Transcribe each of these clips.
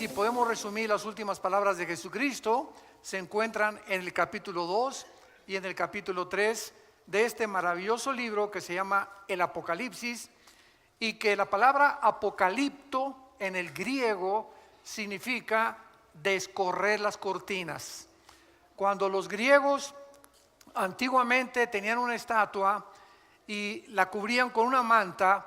si podemos resumir las últimas palabras de Jesucristo, se encuentran en el capítulo 2 y en el capítulo 3 de este maravilloso libro que se llama el Apocalipsis, y que la palabra apocalipto en el griego significa descorrer las cortinas. Cuando los griegos antiguamente tenían una estatua y la cubrían con una manta,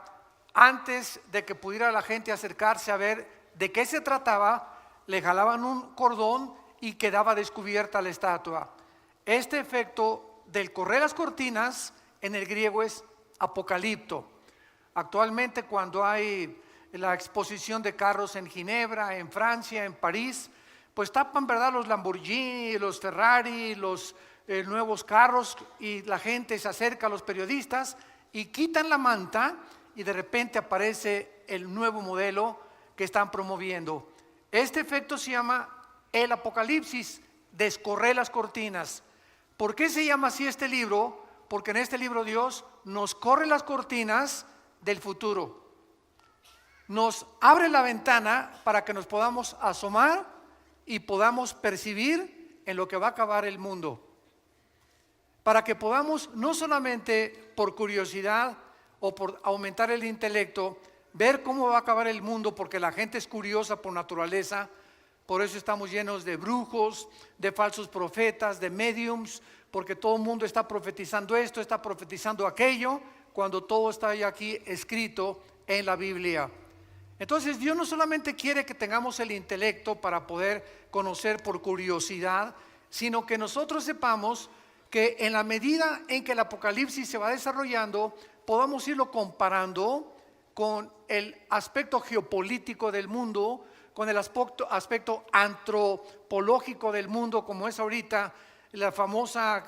antes de que pudiera la gente acercarse a ver de qué se trataba, le jalaban un cordón y quedaba descubierta la estatua. Este efecto del correr las cortinas en el griego es apocalipto. Actualmente, cuando hay la exposición de carros en Ginebra, en Francia, en París, pues tapan, ¿verdad?, los Lamborghini, los Ferrari, los nuevos carros, y la gente se acerca a los periodistas y quitan la manta y de repente aparece el nuevo modelo que están promoviendo. Este efecto se llama el Apocalipsis, descorrer las cortinas. ¿Por qué se llama así este libro? Porque en este libro Dios nos corre las cortinas del futuro. Nos abre la ventana para que nos podamos asomar y podamos percibir en lo que va a acabar el mundo. Para que podamos, no solamente por curiosidad o por aumentar el intelecto, ver cómo va a acabar el mundo, porque la gente es curiosa por naturaleza. Por eso estamos llenos de brujos, de falsos profetas, de mediums, porque todo el mundo está profetizando esto, está profetizando aquello, cuando todo está ya aquí escrito en la Biblia. Entonces Dios no solamente quiere que tengamos el intelecto para poder conocer por curiosidad, sino que nosotros sepamos que en la medida en que el Apocalipsis se va desarrollando, podamos irlo comparando con el aspecto geopolítico del mundo, con el aspecto antropológico del mundo, como es ahorita la famosa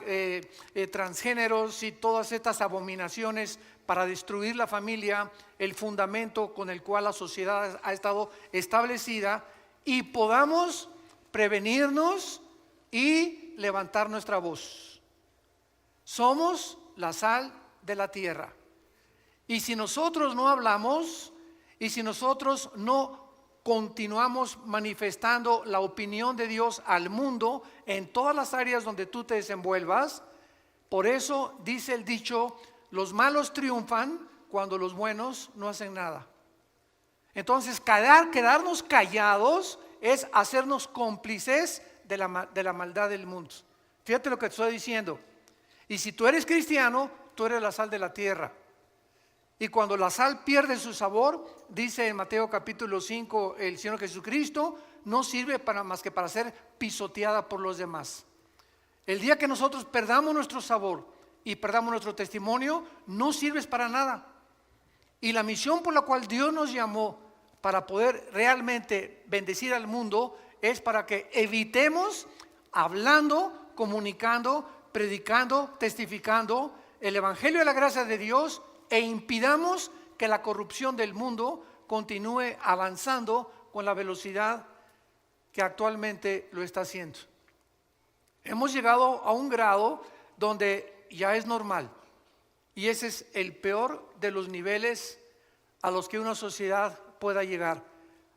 transgéneros y todas estas abominaciones para destruir la familia, el fundamento con el cual la sociedad ha estado establecida, y podamos prevenirnos y levantar nuestra voz. Somos la sal de la tierra, y si nosotros no hablamos y si nosotros no continuamos manifestando la opinión de Dios al mundo en todas las áreas donde tú te desenvuelvas, por eso dice el dicho: los malos triunfan cuando los buenos no hacen nada. Entonces quedarnos callados es hacernos cómplices de la maldad del mundo. Fíjate lo que te estoy diciendo. Y si tú eres cristiano, tú eres la sal de la tierra. Y cuando la sal pierde su sabor, dice en Mateo capítulo 5 el Señor Jesucristo, no sirve más que para ser pisoteada por los demás. El día que nosotros perdamos nuestro sabor y perdamos nuestro testimonio, no sirves para nada. Y la misión por la cual Dios nos llamó para poder realmente bendecir al mundo es para que evitemos hablando, comunicando, predicando, testificando el evangelio de la gracia de Dios, e impidamos que la corrupción del mundo continúe avanzando con la velocidad que actualmente lo está haciendo. Hemos llegado a un grado donde ya es normal, y ese es el peor de los niveles a los que una sociedad pueda llegar,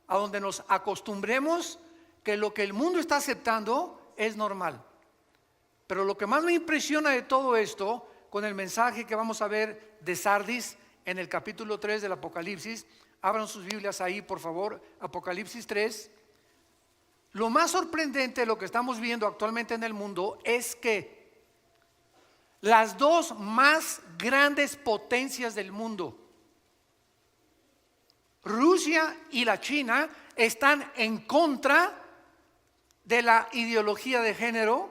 a donde nos acostumbremos que lo que el mundo está aceptando es normal. Pero lo que más me impresiona de todo esto, con el mensaje que vamos a ver de Sardis en el capítulo 3 del Apocalipsis, abran sus Biblias ahí, por favor, Apocalipsis 3. Lo más sorprendente de lo que estamos viendo actualmente en el mundo es que las dos más grandes potencias del mundo, Rusia y la China, están en contra de la ideología de género,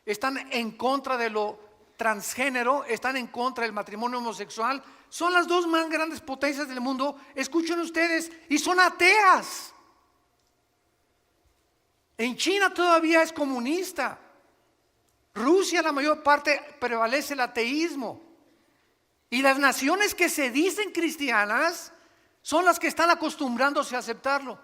están en contra de lo transgénero, están en contra del matrimonio homosexual. Son las dos más grandes potencias del mundo, escuchen ustedes, y son ateas. En China todavía es comunista. Rusia, la mayor parte, prevalece el ateísmo. Y las naciones que se dicen cristianas son las que están acostumbrándose a aceptarlo.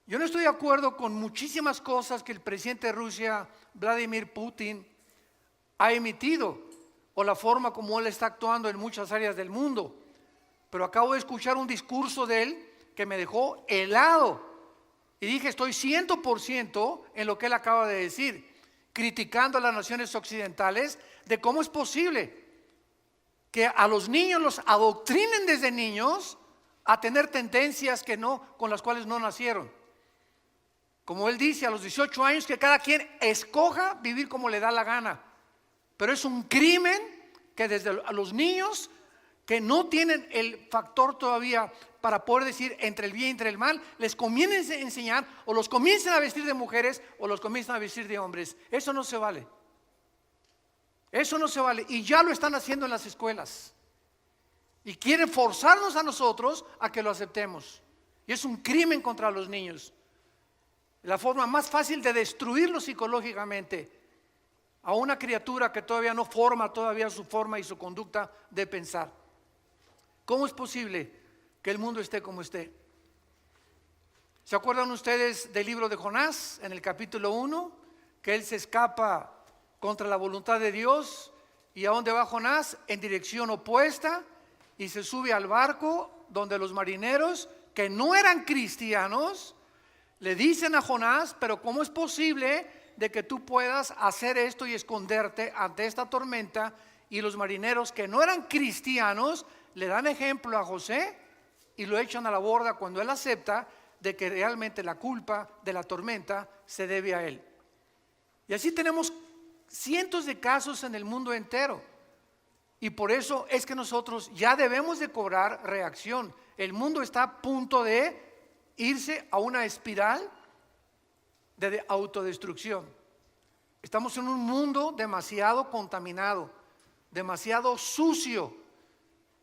Yo no estoy de acuerdo con muchísimas cosas que el presidente de Rusia, Vladimir Putin, ha emitido, o la forma como él está actuando en muchas áreas del mundo. Pero acabo de escuchar un discurso de él que me dejó helado, Y dije, estoy 100% en lo que él acaba de decir, criticando a las naciones occidentales de cómo es posible que a los niños los adoctrinen desde niños a tener tendencias con las cuales no nacieron. Como él dice, a los 18 años que cada quien escoja vivir como le da la gana. Pero es un crimen que desde a los niños que no tienen el factor todavía para poder decir entre el bien y entre el mal, les comiencen a enseñar o los comiencen a vestir de mujeres o los comiencen a vestir de hombres. Eso no se vale. Eso no se vale. Y ya lo están haciendo en las escuelas. Y quieren forzarnos a nosotros a que lo aceptemos. Y es un crimen contra los niños. La forma más fácil de destruirlos psicológicamente a una criatura que todavía no forma todavía su forma y su conducta de pensar. ¿Cómo es posible que el mundo esté como esté? ¿Se acuerdan ustedes del libro de Jonás en el capítulo 1? Que él se escapa contra la voluntad de Dios. ¿Y a dónde va Jonás? En dirección opuesta, y se sube al barco donde los marineros que no eran cristianos le dicen a Jonás, pero ¿cómo es posible de que tú puedas hacer esto y esconderte ante esta tormenta? Y los marineros que no eran cristianos le dan ejemplo a José y lo echan a la borda cuando él acepta de que realmente la culpa de la tormenta se debe a él. Y así tenemos cientos de casos en el mundo entero. Y por eso es que nosotros ya debemos de cobrar reacción. El mundo está a punto de irse a una espiral de autodestrucción. Estamos en un mundo demasiado contaminado, demasiado sucio,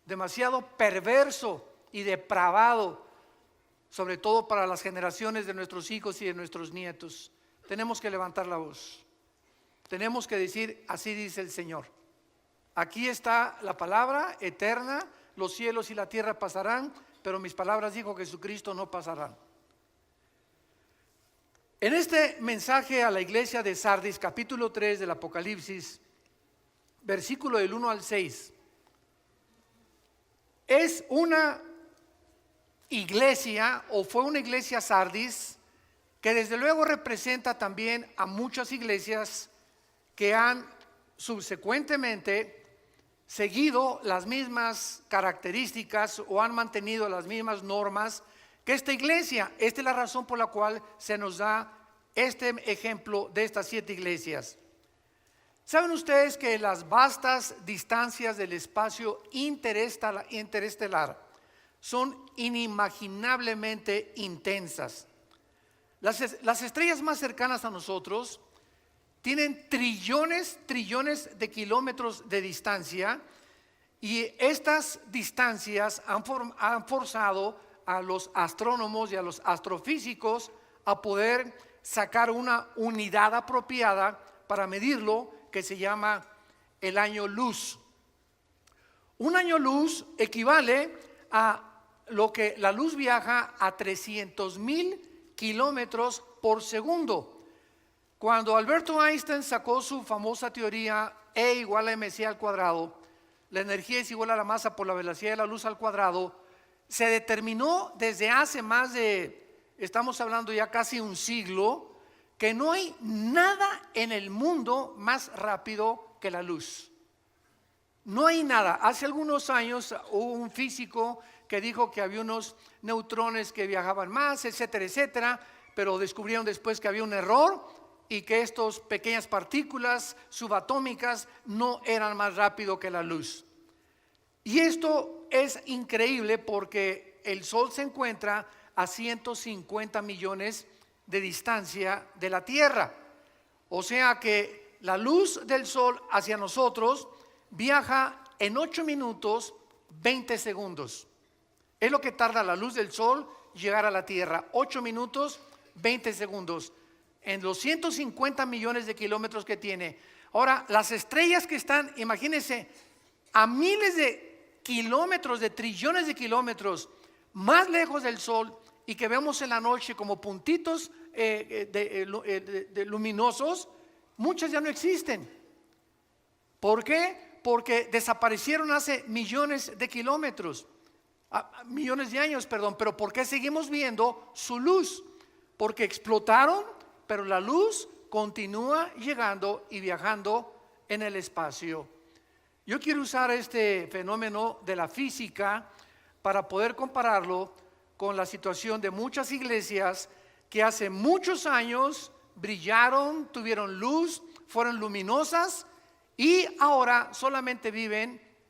demasiado perverso y depravado, sobre todo para las generaciones de nuestros hijos y de nuestros nietos. Tenemos que levantar la voz. Tenemos que decir, así dice el Señor. Aquí está la palabra eterna, los cielos y la tierra pasarán, pero mis palabras, dijo Jesucristo, no pasarán. En este mensaje a la iglesia de Sardis, capítulo 3 del Apocalipsis, versículo del 1 al 6, es una iglesia, o fue una iglesia Sardis, que desde luego representa también a muchas iglesias que han subsecuentemente seguido las mismas características o han mantenido las mismas normas que esta iglesia. Esta es la razón por la cual se nos da este ejemplo de estas 7 iglesias. ¿Saben ustedes que las vastas distancias del espacio interestelar son inimaginablemente intensas? Las estrellas más cercanas a nosotros tienen trillones de kilómetros de distancia, y estas distancias han forzado a los astrónomos y a los astrofísicos a poder sacar una unidad apropiada para medirlo, que se llama el año luz. Un año luz equivale a lo que la luz viaja a 300,000 kilómetros por segundo. Cuando Alberto Einstein sacó su famosa teoría E igual a mc al cuadrado, la energía es igual a la masa por la velocidad de la luz al cuadrado, se determinó desde hace más de, estamos hablando ya casi un siglo, que no hay nada en el mundo más rápido que la luz. No hay nada. Hace algunos años hubo un físico que dijo que había unos neutrones que viajaban más, etcétera, etcétera, pero descubrieron después que había un error y que estas pequeñas partículas subatómicas no eran más rápido que la luz. Y esto es increíble porque el Sol se encuentra a 150 millones de distancia de la Tierra. O sea que la luz del Sol hacia nosotros viaja en 8 minutos 20 segundos. Es lo que tarda la luz del Sol llegar a la Tierra. 8 minutos 20 segundos. En los 150 millones de kilómetros que tiene. Ahora, las estrellas que están, imagínense, a miles de kilómetros, de trillones de kilómetros más lejos del Sol, y que vemos en la noche como puntitos luminosos, muchas ya no existen. ¿Por qué? Porque desaparecieron hace millones de kilómetros, millones de años, perdón. Pero ¿por qué seguimos viendo su luz? porque explotaron, pero la luz continúa llegando y viajando en el espacio. Yo quiero usar este fenómeno de la física para poder compararlo con la situación de muchas iglesias que hace muchos años brillaron, tuvieron luz, fueron luminosas y ahora solamente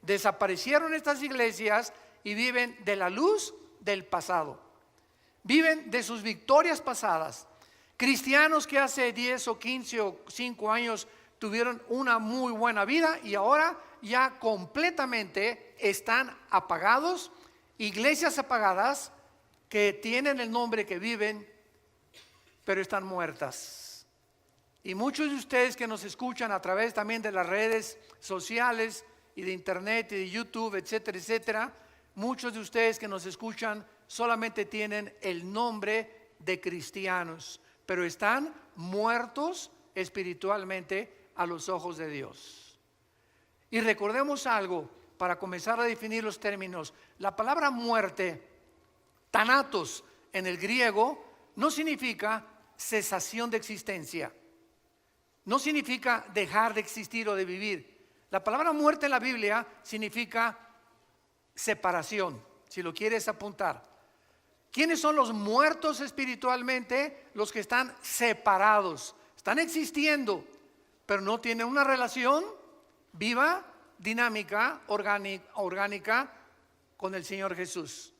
desaparecieron estas iglesias y viven de la luz del pasado. Viven de sus victorias pasadas. Cristianos que hace 10 o 15 o 5 años tuvieron una muy buena vida y ahora ya completamente están apagados. Iglesias apagadas que tienen el nombre, que viven, pero están muertas. Y muchos de ustedes que nos escuchan a través también de las redes sociales y de internet y de YouTube, etcétera, etcétera, muchos de ustedes que nos escuchan solamente tienen el nombre de cristianos, pero están muertos espiritualmente a los ojos de Dios. Y recordemos algo para comenzar a definir los términos. La palabra muerte, thanatos en el griego, no significa cesación de existencia. No significa dejar de existir o de vivir. La palabra muerte en la Biblia significa separación, si lo quieres apuntar. ¿Quiénes son los muertos espiritualmente? Los que están separados. Están existiendo, pero no tienen una relación viva, dinámica, orgánica con el Señor Jesús.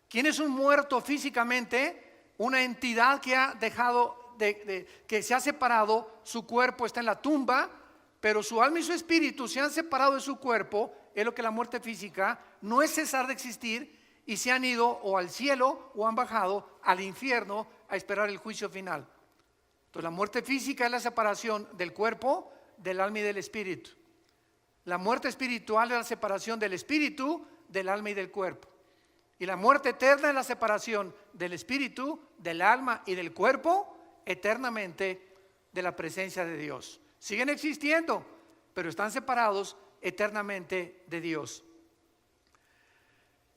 ¿Quién es un muerto físicamente? Una entidad que ha dejado, que se ha separado, su cuerpo está en la tumba, pero su alma y su espíritu se han separado de su cuerpo. Es lo que la muerte física no es cesar de existir, y se han ido o al cielo o han bajado al infierno a esperar el juicio final. Entonces la muerte física es la separación del cuerpo, del alma y del espíritu. La muerte espiritual es la separación del espíritu, del alma y del cuerpo. Y la muerte eterna es la separación del espíritu, del alma y del cuerpo eternamente de la presencia de Dios. Siguen existiendo, pero están separados eternamente de Dios.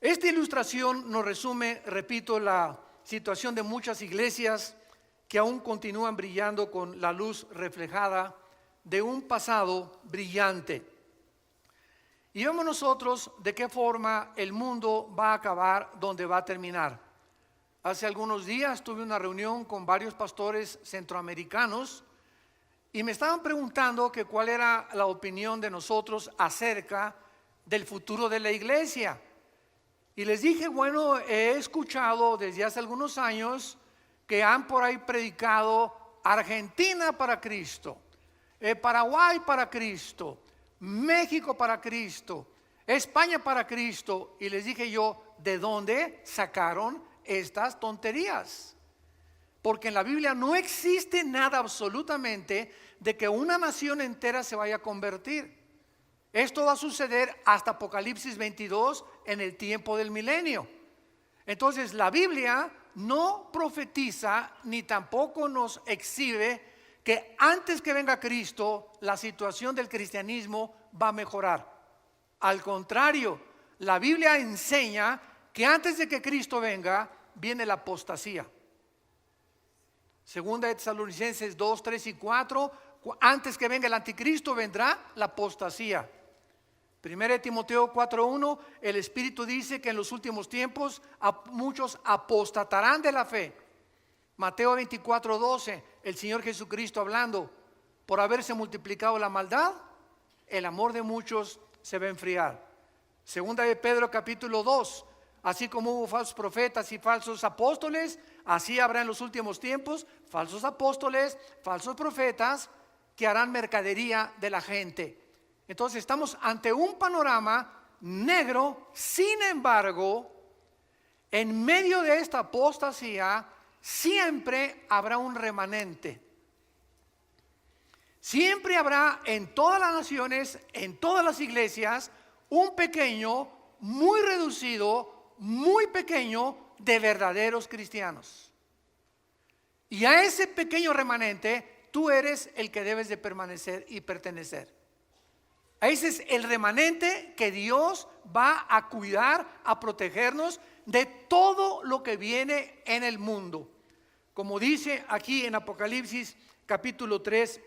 Esta ilustración nos resume, repito, la situación de muchas iglesias que aún continúan brillando con la luz reflejada de un pasado brillante. Y vemos nosotros de qué forma el mundo va a acabar, dónde va a terminar. Hace algunos días tuve una reunión con varios pastores centroamericanos y me estaban preguntando que cuál era la opinión de nosotros acerca del futuro de la iglesia. Y les dije, bueno, he escuchado desde hace algunos años que han por ahí predicado Argentina para Cristo, Paraguay para Cristo, México para Cristo, España para Cristo. Y les dije yo, ¿de dónde sacaron estas tonterías? Porque en la Biblia no existe nada absolutamente de que una nación entera se vaya a convertir. Esto va a suceder hasta Apocalipsis 22 en el tiempo del milenio. Entonces la Biblia no profetiza ni tampoco nos exhibe que antes que venga Cristo la situación del cristianismo va a mejorar. Al contrario, la Biblia enseña que antes de que Cristo venga viene la apostasía. Segunda de Tesalonicenses 2, 3 y 4, antes que venga el anticristo vendrá la apostasía. Primera de Timoteo 4:1, el Espíritu dice que en los últimos tiempos muchos apostatarán de la fe. Mateo 24:12, el Señor Jesucristo hablando, por haberse multiplicado la maldad, el amor de muchos se va a enfriar. Segunda de Pedro capítulo 2, así como hubo falsos profetas y falsos apóstoles, así habrá en los últimos tiempos falsos apóstoles, falsos profetas que harán mercadería de la gente. Entonces estamos ante un panorama negro. Sin embargo, en medio de esta apostasía siempre habrá un remanente. Siempre habrá en todas las naciones, en todas las iglesias, un pequeño, muy reducido, muy pequeño de verdaderos cristianos. Y a ese pequeño remanente tú eres el que debes de permanecer y pertenecer. Ese es el remanente que Dios va a cuidar, a protegernos de todo lo que viene en el mundo. como dice aquí en Apocalipsis capítulo 3,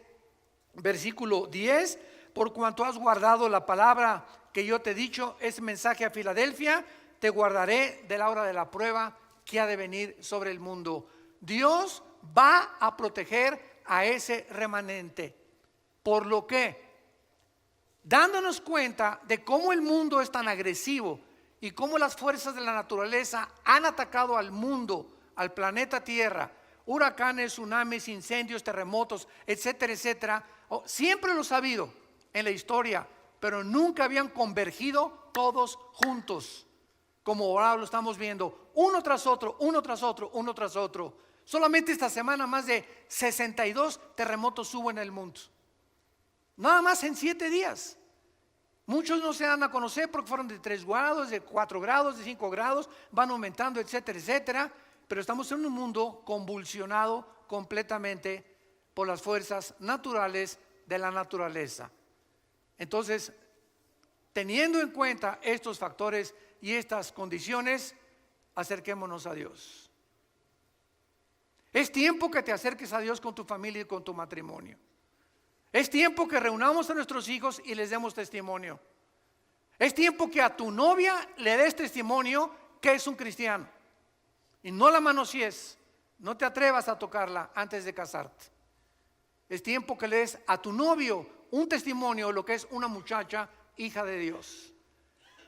versículo 10, por cuanto has guardado la palabra que yo te he dicho, ese mensaje a Filadelfia, te guardaré de la hora de la prueba que ha de venir sobre el mundo. Dios va a proteger a ese remanente, por lo que, dándonos cuenta de cómo el mundo es tan agresivo y cómo las fuerzas de la naturaleza han atacado al mundo, al planeta Tierra, huracanes, tsunamis, incendios, terremotos, etcétera, etcétera, siempre los ha habido en la historia, pero nunca habían convergido todos juntos, como ahora lo estamos viendo, uno tras otro, uno tras otro, uno tras otro. Solamente esta semana más de 62 terremotos hubo en el mundo, nada más en 7 días. Muchos no se dan a conocer porque fueron de 3 grados, de 4 grados, de 5 grados, van aumentando, etcétera, etcétera. Pero estamos en un mundo convulsionado completamente por las fuerzas naturales de la naturaleza. Entonces, teniendo en cuenta estos factores y estas condiciones, acerquémonos a Dios. Es tiempo que te acerques a Dios con tu familia y con tu matrimonio. Es tiempo que reunamos a nuestros hijos y les demos testimonio. Es tiempo que a tu novia le des testimonio que es un cristiano. Y no la manosees, no te atrevas a tocarla antes de casarte. Es tiempo que le des a tu novio un testimonio de lo que es una muchacha hija de Dios.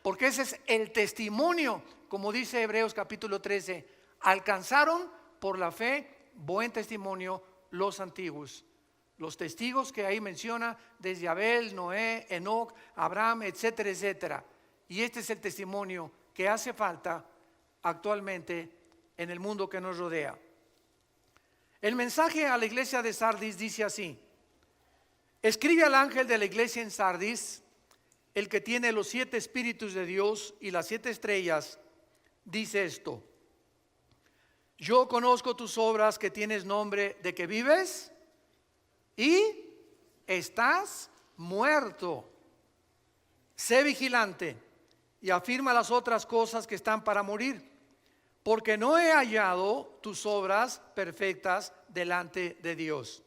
Porque ese es el testimonio, como dice Hebreos capítulo 13, alcanzaron por la fe buen testimonio los antiguos. Los testigos que ahí menciona desde Abel, Noé, Enoc, Abraham, etcétera, etcétera. Y este es el testimonio que hace falta actualmente en el mundo que nos rodea. El mensaje a la iglesia de Sardis dice así: escribe al ángel de la iglesia en Sardis, el que tiene los 7 espíritus de Dios y las 7 estrellas, dice esto: yo conozco tus obras, que tienes nombre de que vives y estás muerto. Sé vigilante y afirma las otras cosas que están para morir, porque no he hallado tus obras perfectas delante de Dios.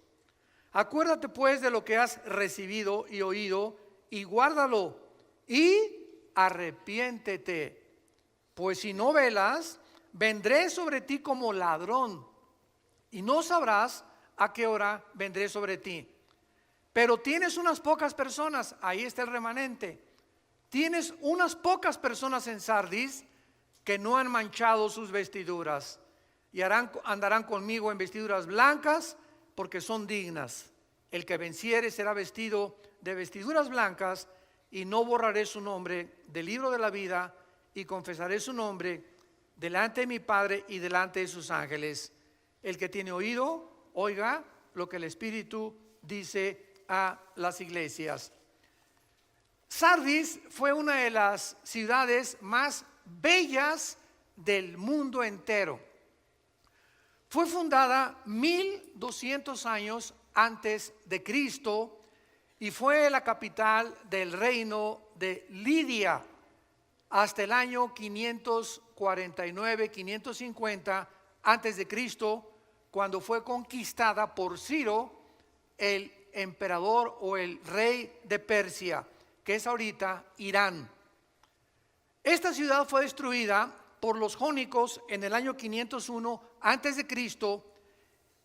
Acuérdate pues de lo que has recibido y oído, y guárdalo, y arrepiéntete. Pues si no velas, vendré sobre ti como ladrón, y no sabrás a qué hora vendré sobre ti. Pero tienes unas pocas personas, ahí está el remanente. Tienes unas pocas personas en Sardis que no han manchado sus vestiduras, y andarán conmigo en vestiduras blancas, porque son dignas. El que venciere será vestido de vestiduras blancas, y no borraré su nombre del libro de la vida, y confesaré su nombre delante de mi Padre y delante de sus ángeles. El que tiene oído, oiga lo que el Espíritu dice a las iglesias. Sardis fue una de las ciudades más bellas del mundo entero. Fue fundada 1200 años antes de Cristo y fue la capital del reino de Lidia hasta el año 549, 550 antes de Cristo, cuando fue conquistada por Ciro, el emperador o el rey de Persia, que es ahorita Irán. Esta ciudad fue destruida por los jónicos en el año 501 antes de Cristo,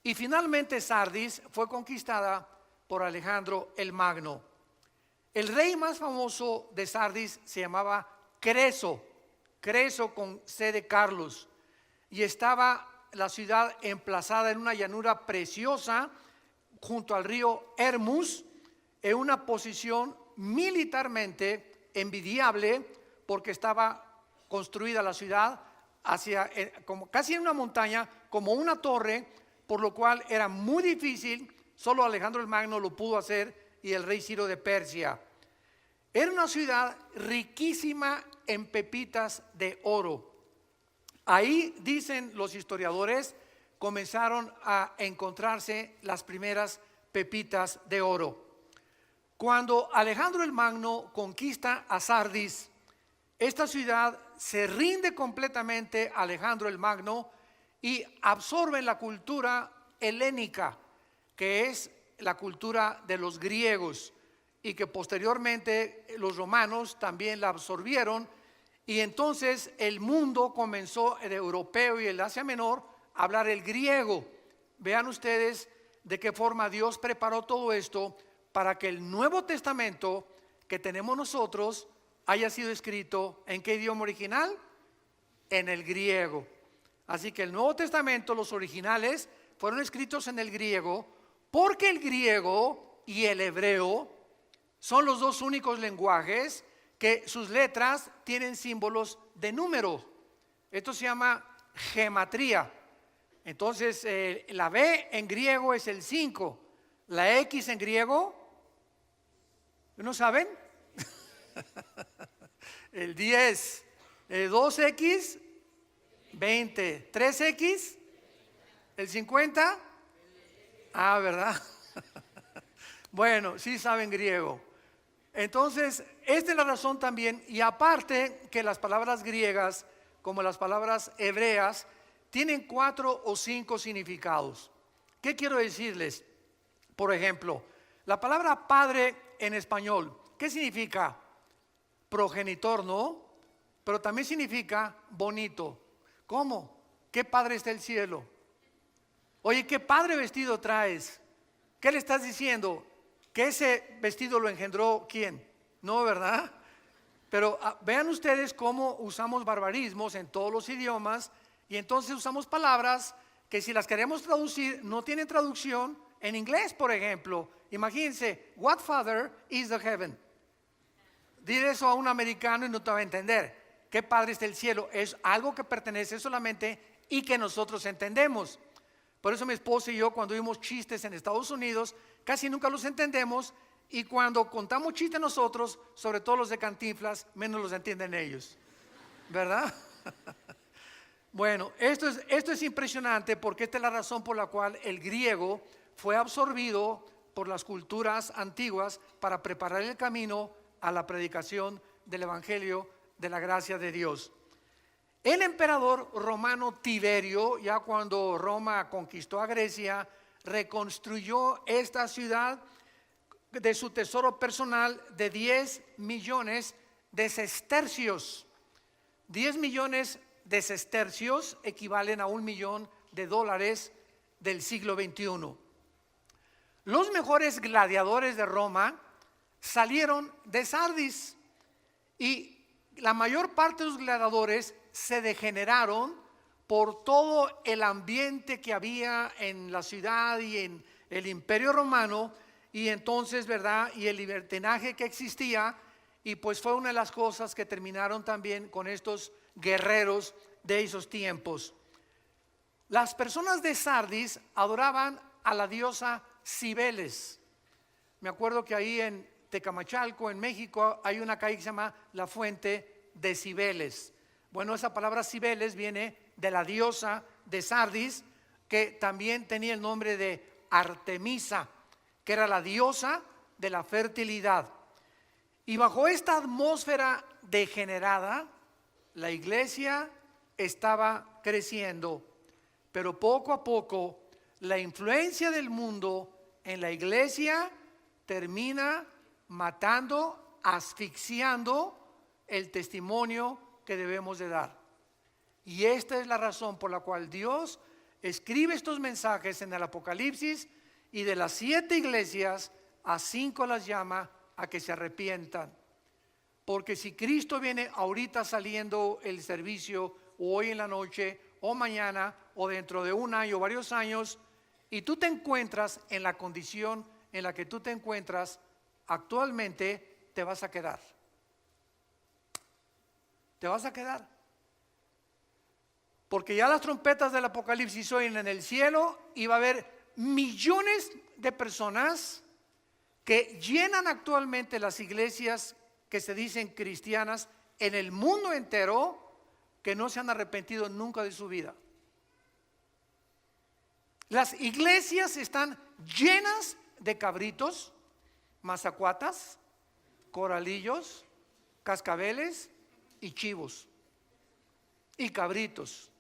y finalmente Sardis fue conquistada por Alejandro el Magno. El rey más famoso de Sardis se llamaba Creso con C de Carlos, y estaba la ciudad emplazada en una llanura preciosa junto al río Hermus, en una posición militarmente envidiable, porque estaba construida la ciudad hacia como casi en una montaña, como una torre, por lo cual era muy difícil. Solo Alejandro el Magno lo pudo hacer, y el rey Ciro de Persia. Era una ciudad riquísima en pepitas de oro. Ahí, dicen los historiadores, comenzaron a encontrarse las primeras pepitas de oro. Cuando Alejandro el Magno conquista a Sardis, esta ciudad se rinde completamente a Alejandro el Magno, y absorben la cultura helénica, que es la cultura de los griegos, y que posteriormente los romanos también la absorbieron, y entonces el mundo comenzó, el europeo y el Asia Menor, a hablar el griego. Vean ustedes de qué forma Dios preparó todo esto para que el Nuevo Testamento que tenemos nosotros haya sido escrito ¿en qué idioma original? En el griego. Así que el Nuevo Testamento, los originales, fueron escritos en el griego, porque el griego y el hebreo son los dos únicos lenguajes que sus letras tienen símbolos de número. Esto se llama gematría. Entonces, la B en griego es el 5, la X en griego, ¿no saben? El 10, 2X, 20, 3X, el 50, ¿verdad? Bueno, sí saben griego. Entonces, esta es la razón también, y aparte que las palabras griegas, como las palabras hebreas, tienen 4 o 5 significados. ¿Qué quiero decirles? Por ejemplo, la palabra padre en español, ¿qué significa? Progenitor, ¿no? Pero también significa bonito. ¿Cómo? ¿Qué padre está el cielo? Oye, ¿qué padre vestido traes? ¿Qué le estás diciendo? ¿Que ese vestido lo engendró quién? No, ¿verdad? Pero vean ustedes cómo usamos barbarismos en todos los idiomas, y entonces usamos palabras que si las queremos traducir no tienen traducción. En inglés, por ejemplo, imagínense, what father is the heaven? Dile eso a un americano y no te va a entender. ¿Qué padre está el cielo? Es algo que pertenece solamente y que nosotros entendemos. Por eso mi esposa y yo, cuando oímos chistes en Estados Unidos, casi nunca los entendemos, y cuando contamos chistes nosotros, sobre todo los de Cantinflas, menos los entienden ellos, ¿verdad? Bueno, esto es impresionante, porque esta es la razón por la cual el griego fue absorbido por las culturas antiguas para preparar el camino a la predicación del Evangelio de la gracia de Dios. El emperador romano Tiberio, ya cuando Roma conquistó a Grecia, reconstruyó esta ciudad de su tesoro personal de 10 millones de sestercios. 10 millones de sestercios equivalen a $1 millón del siglo XXI. Los mejores gladiadores de Roma salieron de Sardis, y la mayor parte de los gladiadores se degeneraron por todo el ambiente que había en la ciudad y en el Imperio Romano, y entonces, ¿verdad? Y el libertinaje que existía, y pues fue una de las cosas que terminaron también con estos guerreros de esos tiempos. Las personas de Sardis adoraban a la diosa Cibeles. Me acuerdo que ahí en Tecamachalco, en México, hay una calle que se llama la Fuente de Cibeles. Bueno, esa palabra Cibeles viene de la diosa de Sardis, que también tenía el nombre de Artemisa, que era la diosa de la fertilidad. Y bajo esta atmósfera degenerada, la iglesia estaba creciendo, pero poco a poco la influencia del mundo en la iglesia termina matando, asfixiando el testimonio que debemos de dar. Y esta es la razón por la cual Dios escribe estos mensajes en el Apocalipsis, y de las 7 iglesias a 5 las llama a que se arrepientan. Porque si Cristo viene ahorita saliendo el servicio, o hoy en la noche, o mañana, o dentro de un año o varios años, y tú te encuentras en la condición en la que tú te encuentras actualmente, te vas a quedar. Te vas a quedar. Porque ya las trompetas del Apocalipsis oyen en el cielo, y va a haber millones de personas que llenan actualmente las iglesias que se dicen cristianas en el mundo entero, que no se han arrepentido nunca de su vida. Las iglesias están llenas de cabritos, mazacuatas, coralillos, cascabeles y chivos y cabritos.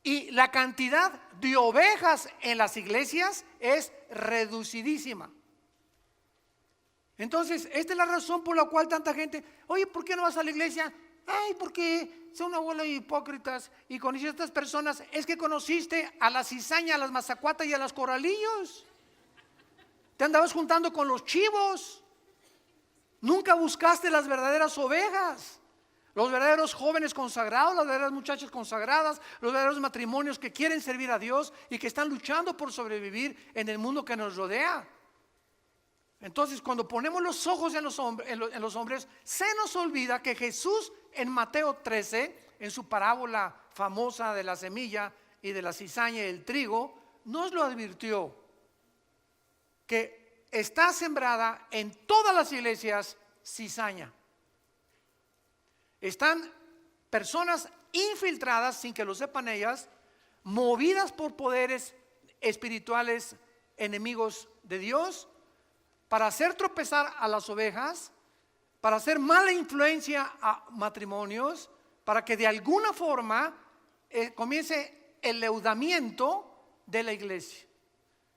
Y la cantidad de ovejas en las iglesias es reducidísima. Entonces, esta es la razón por la cual tanta gente, oye, ¿por qué no vas a la iglesia? Ay, porque son una bola de hipócritas. Y conociste a estas personas, es que conociste a la cizaña, a las mazacuatas y a los coralillos. Te andabas juntando con los chivos. Nunca buscaste las verdaderas ovejas, los verdaderos jóvenes consagrados, las verdaderas muchachas consagradas, los verdaderos matrimonios que quieren servir a Dios y que están luchando por sobrevivir en el mundo que nos rodea. Entonces, cuando ponemos los ojos en los hombres, se nos olvida que Jesús en Mateo 13, en su parábola famosa de la semilla y de la cizaña y el trigo, nos lo advirtió, que está sembrada en todas las iglesias cizaña. Están personas infiltradas, sin que lo sepan ellas, movidas por poderes espirituales enemigos de Dios, para hacer tropezar a las ovejas, para hacer mala influencia a matrimonios, para que de alguna forma comience el leudamiento de la iglesia.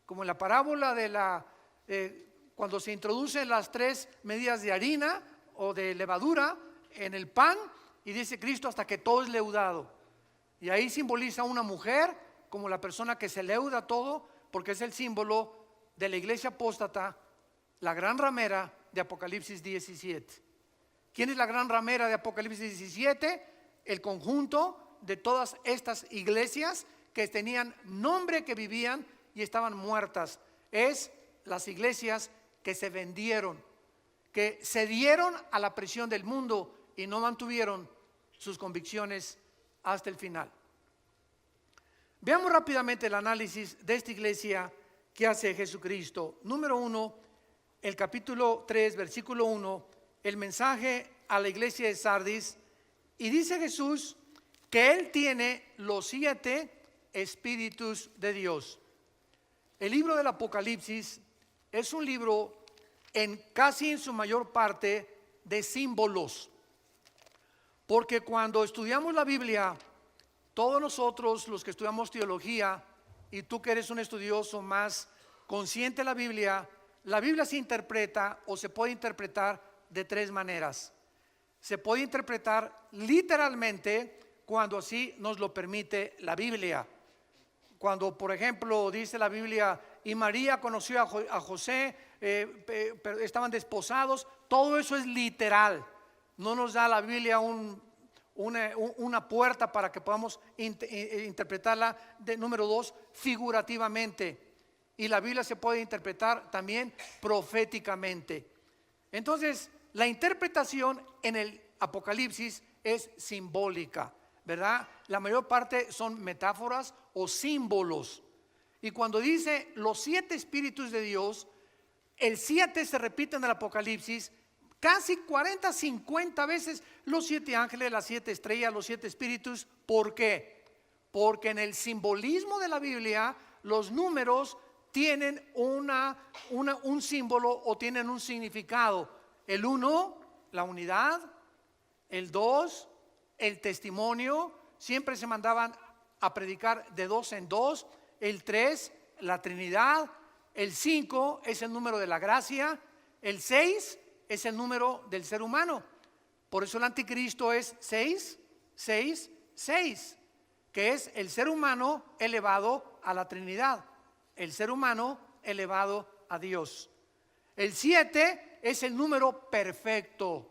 Como en la parábola de cuando se introducen las 3 medidas de harina o de levadura en el pan, y dice Cristo hasta que todo es leudado. Y ahí simboliza a una mujer como la persona que se leuda todo, porque es el símbolo de la iglesia apóstata, la gran ramera de Apocalipsis 17. ¿Quién es la gran ramera de Apocalipsis 17? El conjunto de todas estas iglesias que tenían nombre, que vivían y estaban muertas. Es las iglesias que se vendieron, que cedieron a la presión del mundo y no mantuvieron sus convicciones hasta el final. Veamos rápidamente el análisis de esta iglesia que hace Jesucristo. Número 1, el capítulo 3, versículo 1, el mensaje a la iglesia de Sardis, y dice Jesús que Él tiene los 7 espíritus de Dios. El libro del Apocalipsis es un libro casi en su mayor parte de símbolos, porque cuando estudiamos la Biblia, todos nosotros los que estudiamos teología, y tú que eres un estudioso más consciente de la Biblia se interpreta o se puede interpretar de 3 maneras. Se puede interpretar literalmente cuando así nos lo permite la Biblia. Cuando, por ejemplo, dice la Biblia, y María conoció a José, estaban desposados, todo eso es literal. No nos da la Biblia una puerta para que podamos interpretarla de número 2 figurativamente. Y la Biblia se puede interpretar también proféticamente. Entonces, la interpretación en el Apocalipsis es simbólica, ¿verdad? La mayor parte son metáforas o símbolos. Y cuando dice los 7 espíritus de Dios, el 7 se repite en el Apocalipsis casi 40, 50 veces. Los 7 ángeles, las 7 estrellas, los 7 espíritus. ¿Por qué? Porque en el simbolismo de la Biblia, los números tienen un símbolo o tienen un significado. El 1, la unidad. El 2, el testimonio. Siempre se mandaban a predicar de 2 en 2. El 3, la Trinidad. El 5 es el número de la gracia. El 6 es el número del ser humano. Por eso el anticristo es 6, 6, 6, que es el ser humano elevado a la Trinidad, el ser humano elevado a Dios. El 7 es el número perfecto,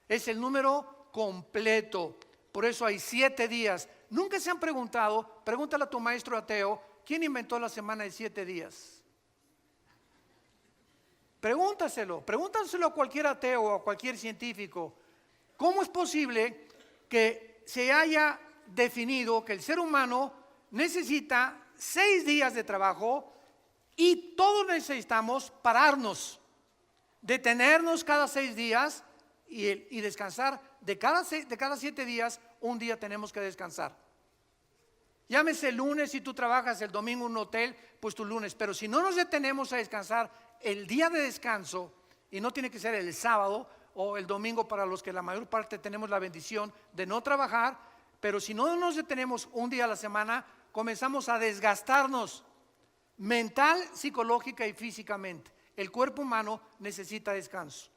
es el número completo. Por eso hay 7 días. Nunca se han preguntado, pregúntale a tu maestro ateo, ¿quién inventó la semana de 7 días? Pregúntaselo a cualquier ateo o a cualquier científico. ¿Cómo es posible que se haya definido que el ser humano necesita 6 días de trabajo y todos necesitamos pararnos, detenernos cada 6 días y descansar? De cada 7 días, un día tenemos que descansar. Llámese el lunes, si tú trabajas el domingo en un hotel, pues tu lunes. Pero si no nos detenemos a descansar el día de descanso, y no tiene que ser el sábado o el domingo para los que la mayor parte tenemos la bendición de no trabajar, pero si no nos detenemos un día a la semana, comenzamos a desgastarnos mental, psicológica y físicamente. El cuerpo humano necesita descanso.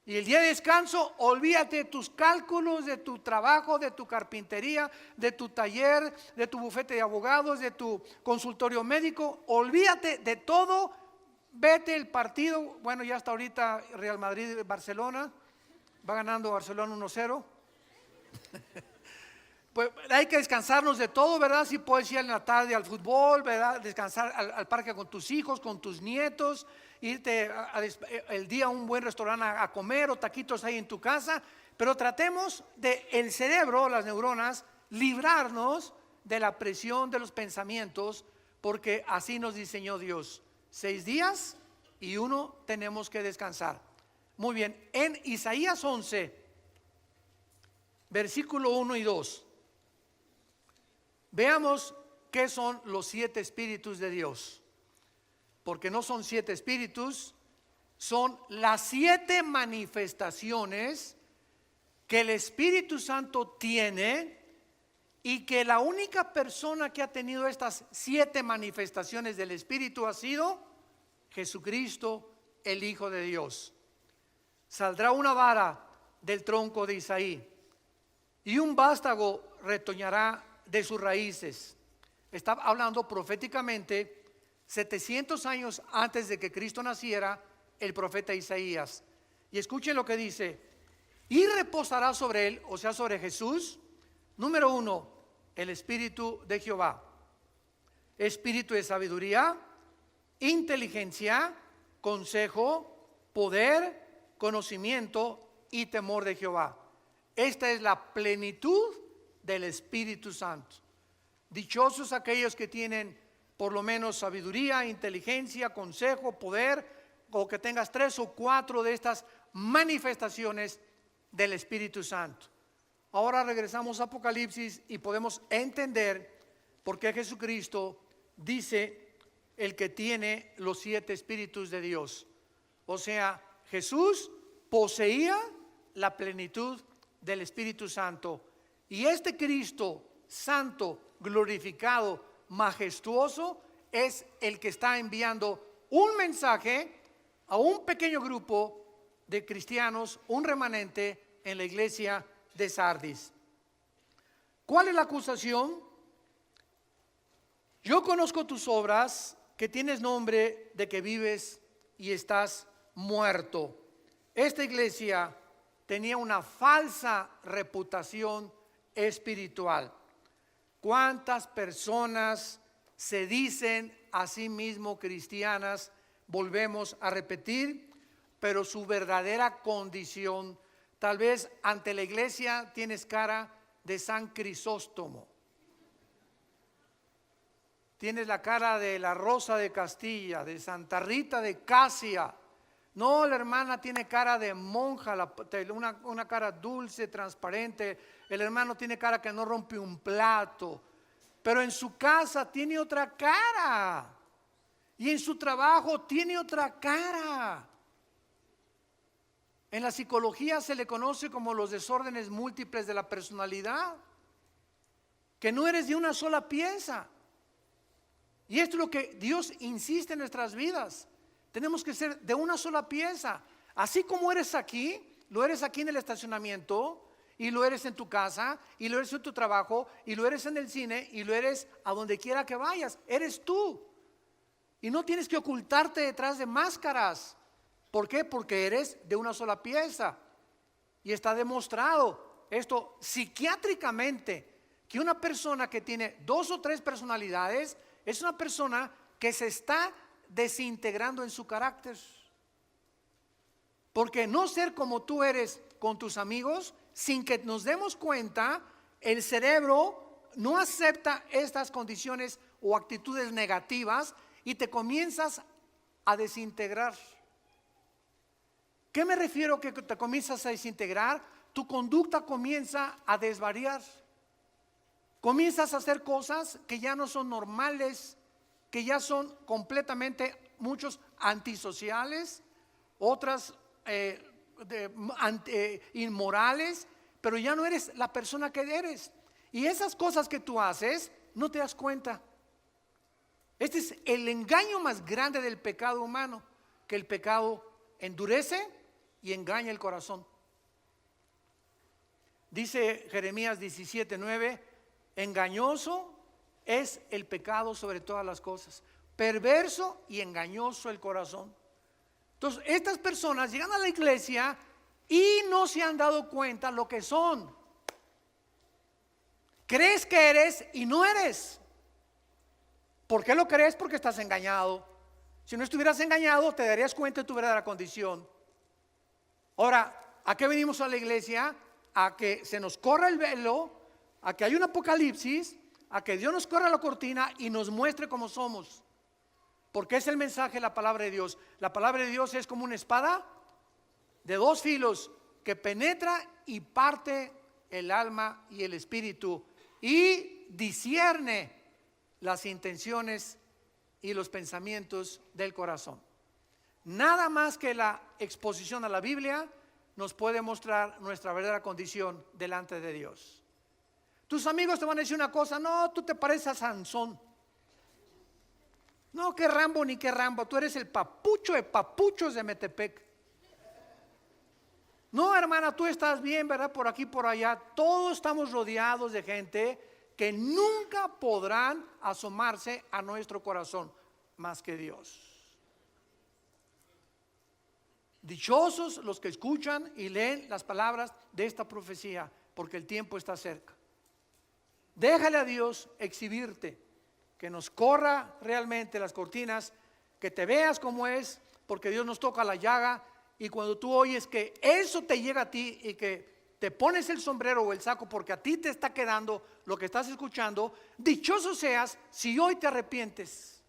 Y el día de descanso, olvídate de tus cálculos, de tu trabajo, de tu carpintería, de tu taller, de tu bufete de abogados, de tu consultorio médico. Olvídate de todo. Vete el partido. Bueno, ya hasta ahorita Real Madrid, Barcelona. Va ganando Barcelona 1-0. Pues hay que descansarnos de todo, ¿verdad? Si puedes ir en la tarde al fútbol, ¿verdad? Descansar al parque con tus hijos, con tus nietos, irte el día a un buen restaurante a comer o taquitos ahí en tu casa. Pero tratemos de el cerebro, las neuronas, librarnos de la presión de los pensamientos, porque así nos diseñó Dios. 6 días y 1 tenemos que descansar. Muy bien, en Isaías 11, versículo 1 y 2. Veamos qué son los 7 espíritus de Dios, porque no son 7 espíritus, son las 7 manifestaciones que el Espíritu Santo tiene, y que la única persona que ha tenido estas 7 manifestaciones del Espíritu ha sido Jesucristo, el Hijo de Dios. Saldrá una vara del tronco de Isaí, y un vástago retoñará de sus raíces. Está hablando proféticamente 700 años antes de que Cristo naciera, el profeta Isaías. Y escuchen lo que dice: y reposará sobre él, o sea, sobre Jesús, número 1, el Espíritu de Jehová, espíritu de sabiduría, inteligencia, consejo, poder, conocimiento y temor de Jehová. Esta es la plenitud del Espíritu Santo. Dichosos aquellos que tienen por lo menos sabiduría, inteligencia, consejo, poder, o que tengas 3 o 4 de estas manifestaciones del Espíritu Santo. Ahora regresamos a Apocalipsis y podemos entender por qué Jesucristo dice el que tiene los 7 espíritus de Dios. O sea, Jesús poseía la plenitud del Espíritu Santo. Y este Cristo santo, glorificado, majestuoso, es el que está enviando un mensaje a un pequeño grupo de cristianos, un remanente en la iglesia de Sardis. ¿Cuál es la acusación? Yo conozco tus obras, que tienes nombre de que vives y estás muerto. Esta iglesia tenía una falsa reputación espiritual. ¿Cuántas personas se dicen a sí mismo cristianas? Volvemos a repetir, pero su verdadera condición, tal vez ante la iglesia tienes cara de San Crisóstomo, tienes la cara de la Rosa de Castilla, de Santa Rita de Casia. No, la hermana tiene cara de monja, una cara dulce, transparente. El hermano tiene cara que no rompe un plato, pero en su casa tiene otra cara, y en su trabajo tiene otra cara. En la psicología se le conoce como los desórdenes múltiples de la personalidad, que no eres de una sola pieza. Y esto es lo que Dios insiste en nuestras vidas. Tenemos que ser de una sola pieza. Así como eres aquí, lo eres aquí en el estacionamiento, y lo eres en tu casa, y lo eres en tu trabajo, y lo eres en el cine, y lo eres a donde quiera que vayas. Eres tú. Y no tienes que ocultarte detrás de máscaras. ¿Por qué? Porque eres de una sola pieza. Y está demostrado esto psiquiátricamente, que una persona que tiene 2 o 3 personalidades es una persona que se está desintegrando en su carácter. Porque no ser como tú eres con tus amigos, sin que nos demos cuenta, el cerebro no acepta estas condiciones o actitudes negativas y te comienzas a desintegrar. ¿Qué me refiero que te comienzas a desintegrar? Tu conducta comienza a desvariar. Comienzas a hacer cosas que ya no son normales, que ya son completamente, muchos antisociales, otras inmorales, pero ya no eres la persona que eres. Y esas cosas que tú haces, no te das cuenta. Este es el engaño más grande del pecado humano, que el pecado endurece y engaña el corazón. Dice Jeremías 17:9, engañoso es el pecado sobre todas las cosas, perverso y engañoso el corazón. Entonces, estas personas llegan a la iglesia y no se han dado cuenta lo que son. Crees que eres y no eres. ¿Por qué lo crees? Porque estás engañado. Si no estuvieras engañado, te darías cuenta de tu verdadera condición. Ahora, ¿a qué venimos a la iglesia? A que se nos corra el velo, a que hay un apocalipsis, a que Dios nos corra la cortina y nos muestre cómo somos. Porque es el mensaje de la palabra de Dios. La palabra de Dios es como una espada de dos filos que penetra y parte el alma y el espíritu y discierne las intenciones y los pensamientos del corazón. Nada más que la exposición a la Biblia nos puede mostrar nuestra verdadera condición delante de Dios. Tus amigos te van a decir una cosa: no, tú te pareces a Sansón. No, que Rambo ni que Rambo, tú eres el papucho de papuchos de Metepec. No, hermana, tú estás bien, ¿verdad? Por aquí, por allá. Todos estamos rodeados de gente que nunca podrán asomarse a nuestro corazón más que Dios. Dichosos los que escuchan y leen las palabras de esta profecía, porque el tiempo está cerca. Déjale a Dios exhibirte, que nos corra realmente las cortinas, que te veas como es, porque Dios nos toca la llaga. Y cuando tú oyes que eso te llega a ti y que te pones el sombrero o el saco porque a ti te está quedando lo que estás escuchando, dichoso seas si hoy te arrepientes.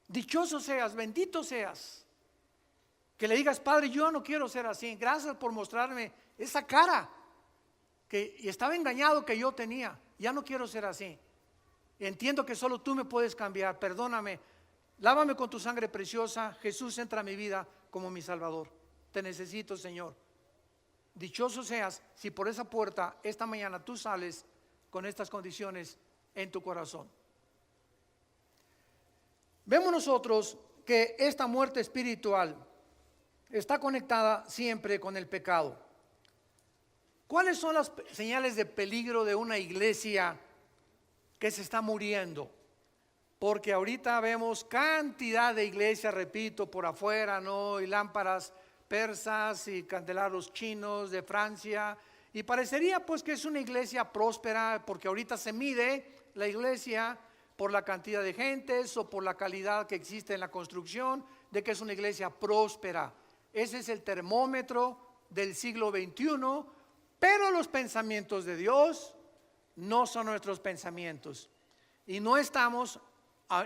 Dichoso seas, bendito seas, que le digas: Padre, yo no quiero ser así, gracias por mostrarme esa cara que estaba engañado que yo tenía, ya no quiero ser así, entiendo que solo tú me puedes cambiar, perdóname, lávame con tu sangre preciosa, Jesús, entra a mi vida como mi Salvador, te necesito, Señor. Dichoso seas si por esa puerta esta mañana tú sales con estas condiciones en tu corazón. Vemos nosotros que esta muerte espiritual está conectada siempre con el pecado. ¿Cuáles son las señales de peligro de una iglesia que se está muriendo? Porque ahorita vemos cantidad de iglesias, repito, por afuera, ¿no? Y lámparas persas y candelabros chinos de Francia. Y parecería pues que es una iglesia próspera, porque ahorita se mide la iglesia por la cantidad de gentes o por la calidad que existe en la construcción, de que es una iglesia próspera. Ese es el termómetro del siglo XXI, pero los pensamientos de Dios no son nuestros pensamientos. Y no estamos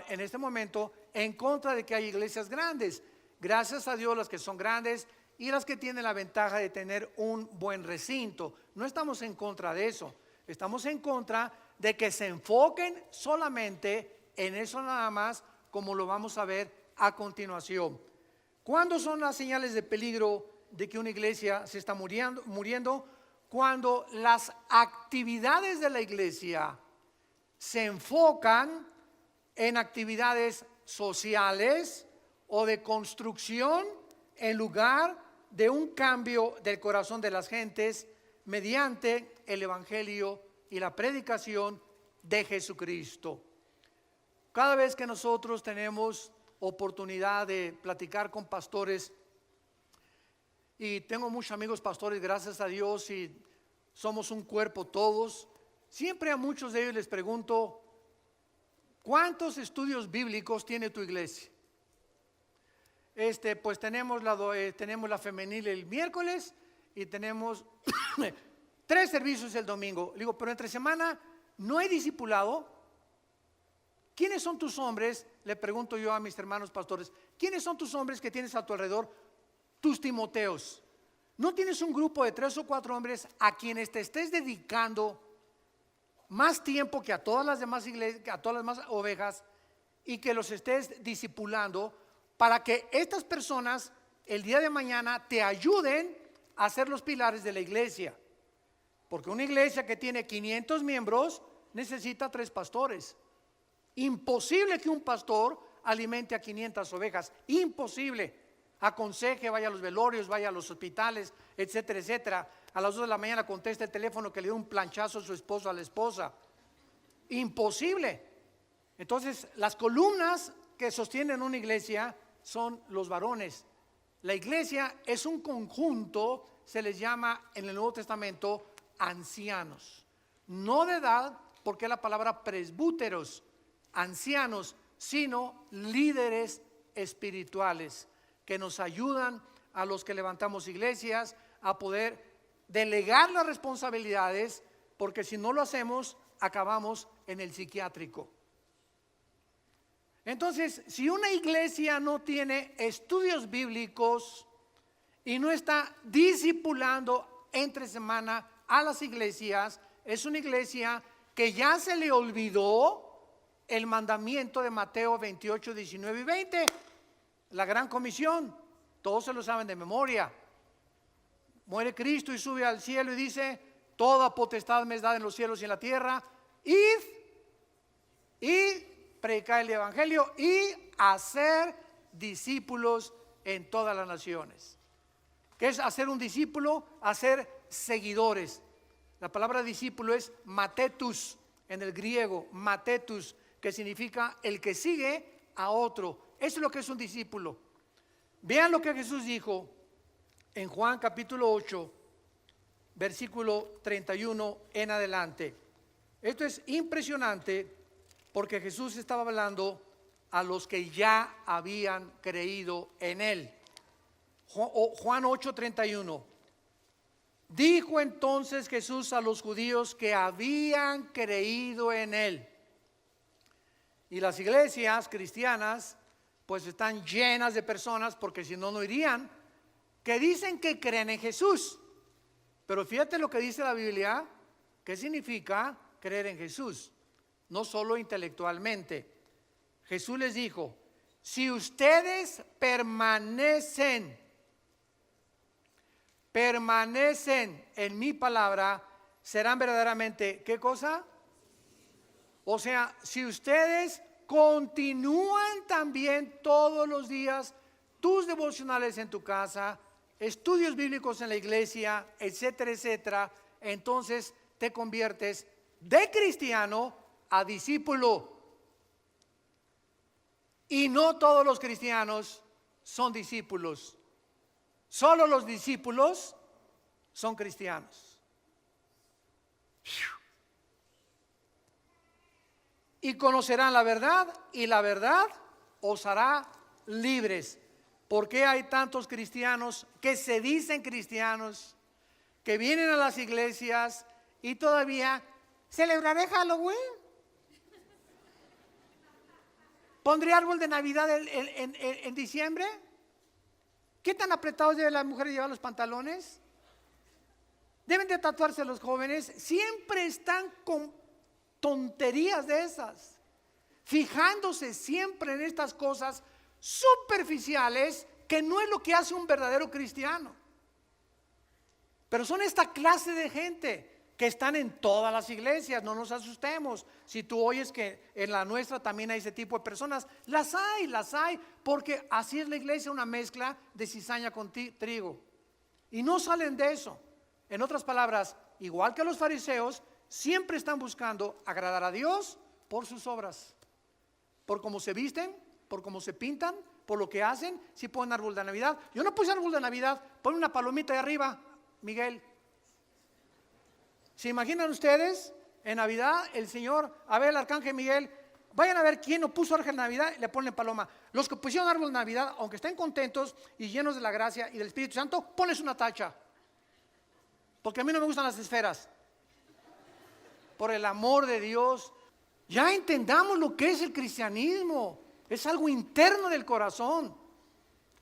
en este momento en contra de que hay iglesias grandes. Gracias a Dios, las que son grandes y las que tienen la ventaja de tener un buen recinto. No estamos en contra de eso. Estamos en contra de que se enfoquen solamente en eso nada más, como lo vamos a ver a continuación. ¿Cuándo son las señales de peligro de que una iglesia se está muriendo? Cuando las actividades de la iglesia se enfocan en actividades sociales o de construcción en lugar de un cambio del corazón de las gentes mediante el evangelio y la predicación de Jesucristo. Cada vez que nosotros tenemos oportunidad de platicar con pastores, y tengo muchos amigos pastores, gracias a Dios, y somos un cuerpo todos, siempre a muchos de ellos les pregunto: ¿cuántos estudios bíblicos tiene tu iglesia? Pues tenemos la femenil el miércoles y tenemos 3 servicios el domingo. Le digo, pero entre semana no hay discipulado. ¿Quiénes son tus hombres? Le pregunto yo a mis hermanos pastores, ¿quiénes son tus hombres que tienes a tu alrededor? Tus Timoteos. ¿No tienes un grupo de 3 o 4 hombres a quienes te estés dedicando más tiempo que a todas las demás iglesias, que a todas las demás ovejas, y que los estés discipulando para que estas personas el día de mañana te ayuden a ser los pilares de la iglesia? Porque una iglesia que tiene 500 miembros necesita 3 pastores. Imposible que un pastor alimente a 500 ovejas. Imposible. Aconseje, vaya a los velorios, vaya a los hospitales, etcétera, etcétera. A las 2 de la mañana contesta el teléfono que le dio un planchazo a su esposo, a la esposa. Imposible. Entonces, las columnas que sostienen una iglesia son los varones. La iglesia es un conjunto, se les llama en el Nuevo Testamento ancianos. No de edad, porque es la palabra presbúteros, ancianos, sino líderes espirituales que nos ayudan a los que levantamos iglesias a poder delegar las responsabilidades, porque si no lo hacemos, acabamos en el psiquiátrico. Entonces, si una iglesia no tiene estudios bíblicos y no está discipulando entre semana a las iglesias, es una iglesia que ya se le olvidó el mandamiento de Mateo 28, 19 y 20, la gran comisión. Todos se lo saben de memoria. Muere Cristo y sube al cielo y dice: toda potestad me es dada en los cielos y en la tierra. Id y predicar el evangelio y hacer discípulos en todas las naciones. ¿Qué es hacer un discípulo? Hacer seguidores. La palabra discípulo es matetus en el griego, matetus, que significa el que sigue a otro. Eso es lo que es un discípulo. Vean lo que Jesús dijo en Juan capítulo 8, versículo 31 en adelante. Esto es impresionante porque Jesús estaba hablando a los que ya habían creído en Él. Juan 8, 31. Dijo entonces Jesús a los judíos que habían creído en Él. Y las iglesias cristianas pues están llenas de personas, porque si no, no irían, que dicen que creen en Jesús. Pero fíjate lo que dice la Biblia. ¿Qué significa creer en Jesús? No solo intelectualmente. Jesús les dijo: si ustedes permanecen en mi palabra, serán verdaderamente, ¿qué cosa? O sea, si ustedes continúan también todos los días tus devocionales en tu casa, estudios bíblicos en la iglesia, etcétera, etcétera, entonces te conviertes de cristiano a discípulo. Y no todos los cristianos son discípulos. Solo los discípulos son cristianos. Y conocerán la verdad, y la verdad os hará libres. ¿Por qué hay tantos cristianos que se dicen cristianos, que vienen a las iglesias y todavía celebraré Halloween? ¿Pondré árbol de Navidad en diciembre? ¿Qué tan apretados deben las mujeres llevar los pantalones? Deben de tatuarse los jóvenes. Siempre están con tonterías de esas, fijándose siempre en estas cosas superficiales que no es lo que hace un verdadero cristiano. Pero son esta clase de gente que están en todas las iglesias. No nos asustemos si tú oyes que en la nuestra también hay ese tipo de personas. Las hay, porque así es la iglesia, una mezcla de cizaña con trigo, y no salen de eso. En otras palabras, igual que los fariseos, siempre están buscando agradar a Dios por sus obras, por cómo se visten, por cómo se pintan, por lo que hacen. Si ponen árbol de Navidad, yo no puse árbol de Navidad, pon una palomita de arriba, Miguel. ¿Se imaginan ustedes en Navidad el Señor, a ver el arcángel Miguel, vayan a ver quién no puso árbol de Navidad, le ponen paloma? Los que pusieron árbol de Navidad, aunque estén contentos y llenos de la gracia y del Espíritu Santo, ponles una tacha, porque a mí no me gustan las esferas. Por el amor de Dios, ya entendamos lo que es el cristianismo. Es algo interno del corazón.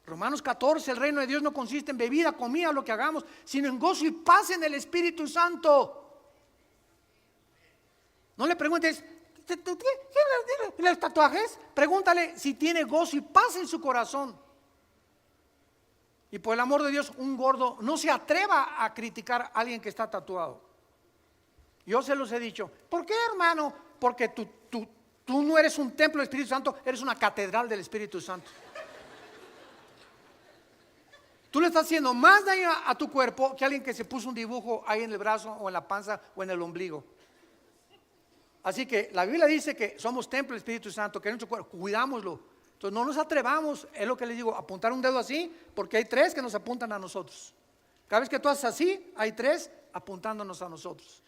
Romanos 14, el reino de Dios no consiste en bebida, comida, lo que hagamos, sino en gozo y paz en el Espíritu Santo. No le preguntes, ¿tiene los tatuajes? Pregúntale si tiene gozo y paz en su corazón. Y por el amor de Dios, un gordo no se atreva a criticar a alguien que está tatuado. Yo se los he dicho. ¿Por qué, hermano? Porque tú no eres un templo del Espíritu Santo, eres una catedral del Espíritu Santo. Tú le estás haciendo más daño a tu cuerpo que alguien que se puso un dibujo ahí en el brazo o en la panza o en el ombligo. Así que la Biblia dice que somos templo del Espíritu Santo, que es nuestro cuerpo, cuidámoslo. Entonces no nos atrevamos, es lo que les digo, apuntar un dedo así, porque hay 3 que nos apuntan a nosotros. Cada vez que tú haces así, hay 3 apuntándonos a nosotros.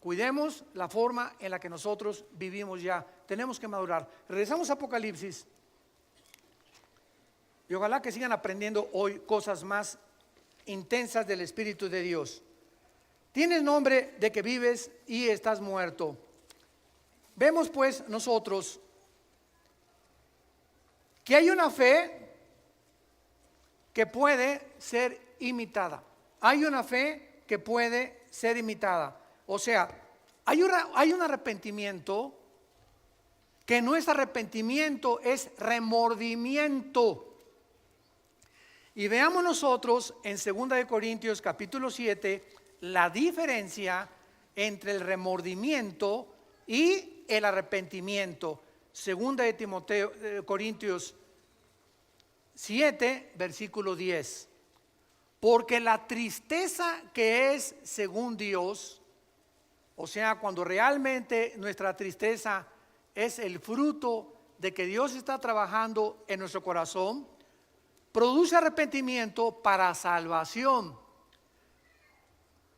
Cuidemos la forma en la que nosotros vivimos ya. Tenemos que madurar. Regresamos a Apocalipsis. Y ojalá que sigan aprendiendo hoy cosas más intensas del Espíritu de Dios. Tienes nombre de que vives y estás muerto. Vemos pues nosotros que hay una fe que puede ser imitada. Hay una fe que puede ser imitada. O sea, hay un arrepentimiento que no es arrepentimiento, es remordimiento. Y veamos nosotros en 2 Corintios capítulo 7 la diferencia entre el remordimiento y el arrepentimiento. 2 Corintios 7, versículo 10. Porque la tristeza que es según Dios, o sea, cuando realmente nuestra tristeza es el fruto de que Dios está trabajando en nuestro corazón, produce arrepentimiento para salvación,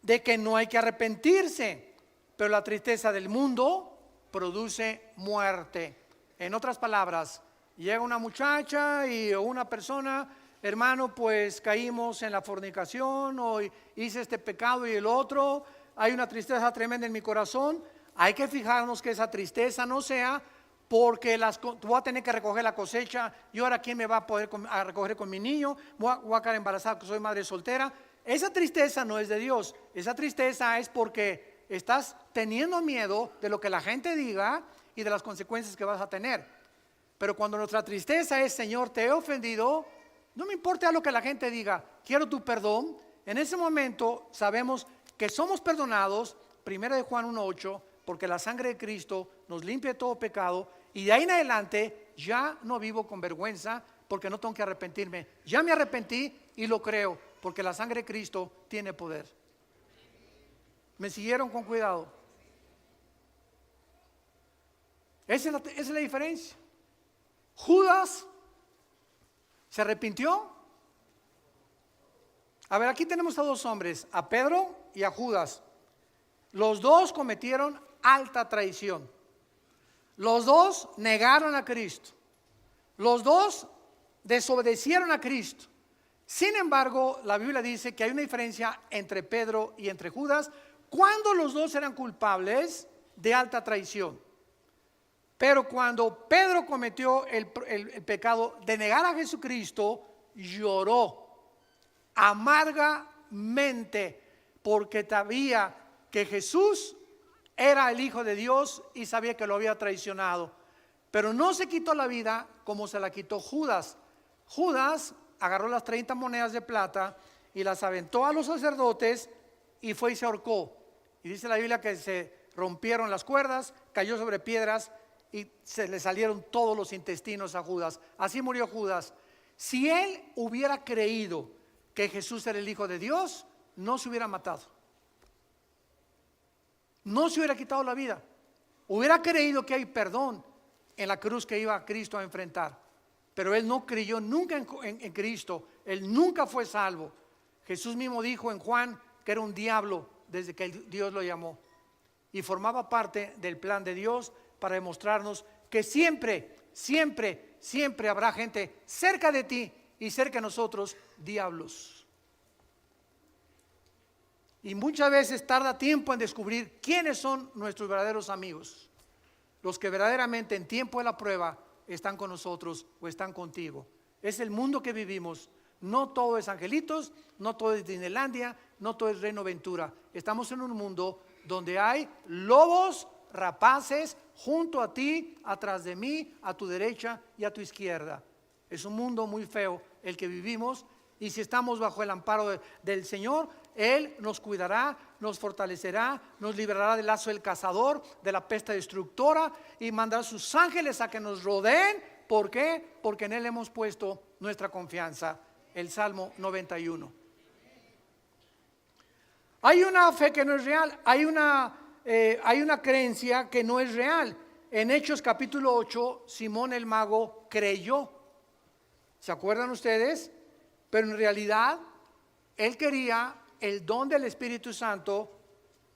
de que no hay que arrepentirse, pero la tristeza del mundo produce muerte. En otras palabras, llega una muchacha y una persona, hermano, pues caímos en la fornicación o hice este pecado y el otro, hay una tristeza tremenda en mi corazón. Hay que fijarnos que esa tristeza no sea porque voy a tener que recoger la cosecha y ahora quién me va a poder recoger con mi niño, voy a quedar embarazada que soy madre soltera. Esa tristeza no es de Dios, esa tristeza es porque estás teniendo miedo de lo que la gente diga y de las consecuencias que vas a tener. Pero cuando nuestra tristeza es, Señor, te he ofendido, no me importa lo que la gente diga, quiero tu perdón. En ese momento sabemos que somos perdonados, 1 Juan 1:8, porque la sangre de Cristo nos limpia de todo pecado, y de ahí en adelante ya no vivo con vergüenza porque no tengo que arrepentirme. Ya me arrepentí y lo creo porque la sangre de Cristo tiene poder. ¿Me siguieron con cuidado? Esa es la diferencia. Judas se arrepintió. A ver, aquí tenemos a 2 hombres, a Pedro y a Judas. Los 2 cometieron alta traición. Los 2 negaron a Cristo. Los 2 desobedecieron a Cristo. Sin embargo, la Biblia dice que hay una diferencia entre Pedro y entre Judas cuando los 2 eran culpables de alta traición. Pero cuando Pedro cometió el pecado de negar a Jesucristo, lloró amargamente porque sabía que Jesús era el Hijo de Dios y sabía que lo había traicionado. Pero no se quitó la vida como se la quitó Judas. Judas agarró las 30 monedas de plata y las aventó a los sacerdotes y fue y se ahorcó. Y dice la Biblia que se rompieron las cuerdas, cayó sobre piedras y se le salieron todos los intestinos a Judas. Así murió Judas. Si él hubiera creído que Jesús era el Hijo de Dios, no se hubiera matado. No se hubiera quitado la vida. Hubiera creído que hay perdón en la cruz que iba Cristo a enfrentar. Pero él no creyó nunca en Cristo. Él nunca fue salvo. Jesús mismo dijo en Juan que era un diablo desde que Dios lo llamó. Y formaba parte del plan de Dios para demostrarnos que siempre, siempre, siempre habrá gente cerca de ti y cerca de nosotros, diablos. Y muchas veces tarda tiempo en descubrir quiénes son nuestros verdaderos amigos. Los que verdaderamente en tiempo de la prueba están con nosotros o están contigo. Es el mundo que vivimos. No todo es angelitos, no todo es Disneylandia, no todo es Reino Ventura. Estamos en un mundo donde hay lobos rapaces junto a ti, atrás de mí, a tu derecha y a tu izquierda. Es un mundo muy feo el que vivimos, y si estamos bajo el amparo del Señor, Él nos cuidará, nos fortalecerá, nos librará del lazo del cazador, de la peste destructora, y mandará sus ángeles a que nos rodeen. ¿Por qué? Porque en Él hemos puesto nuestra confianza. El Salmo 91. Hay una fe que no es real, hay una creencia que no es real. En Hechos capítulo 8, Simón el mago creyó. ¿Se acuerdan ustedes? Pero en realidad él quería el don del Espíritu Santo,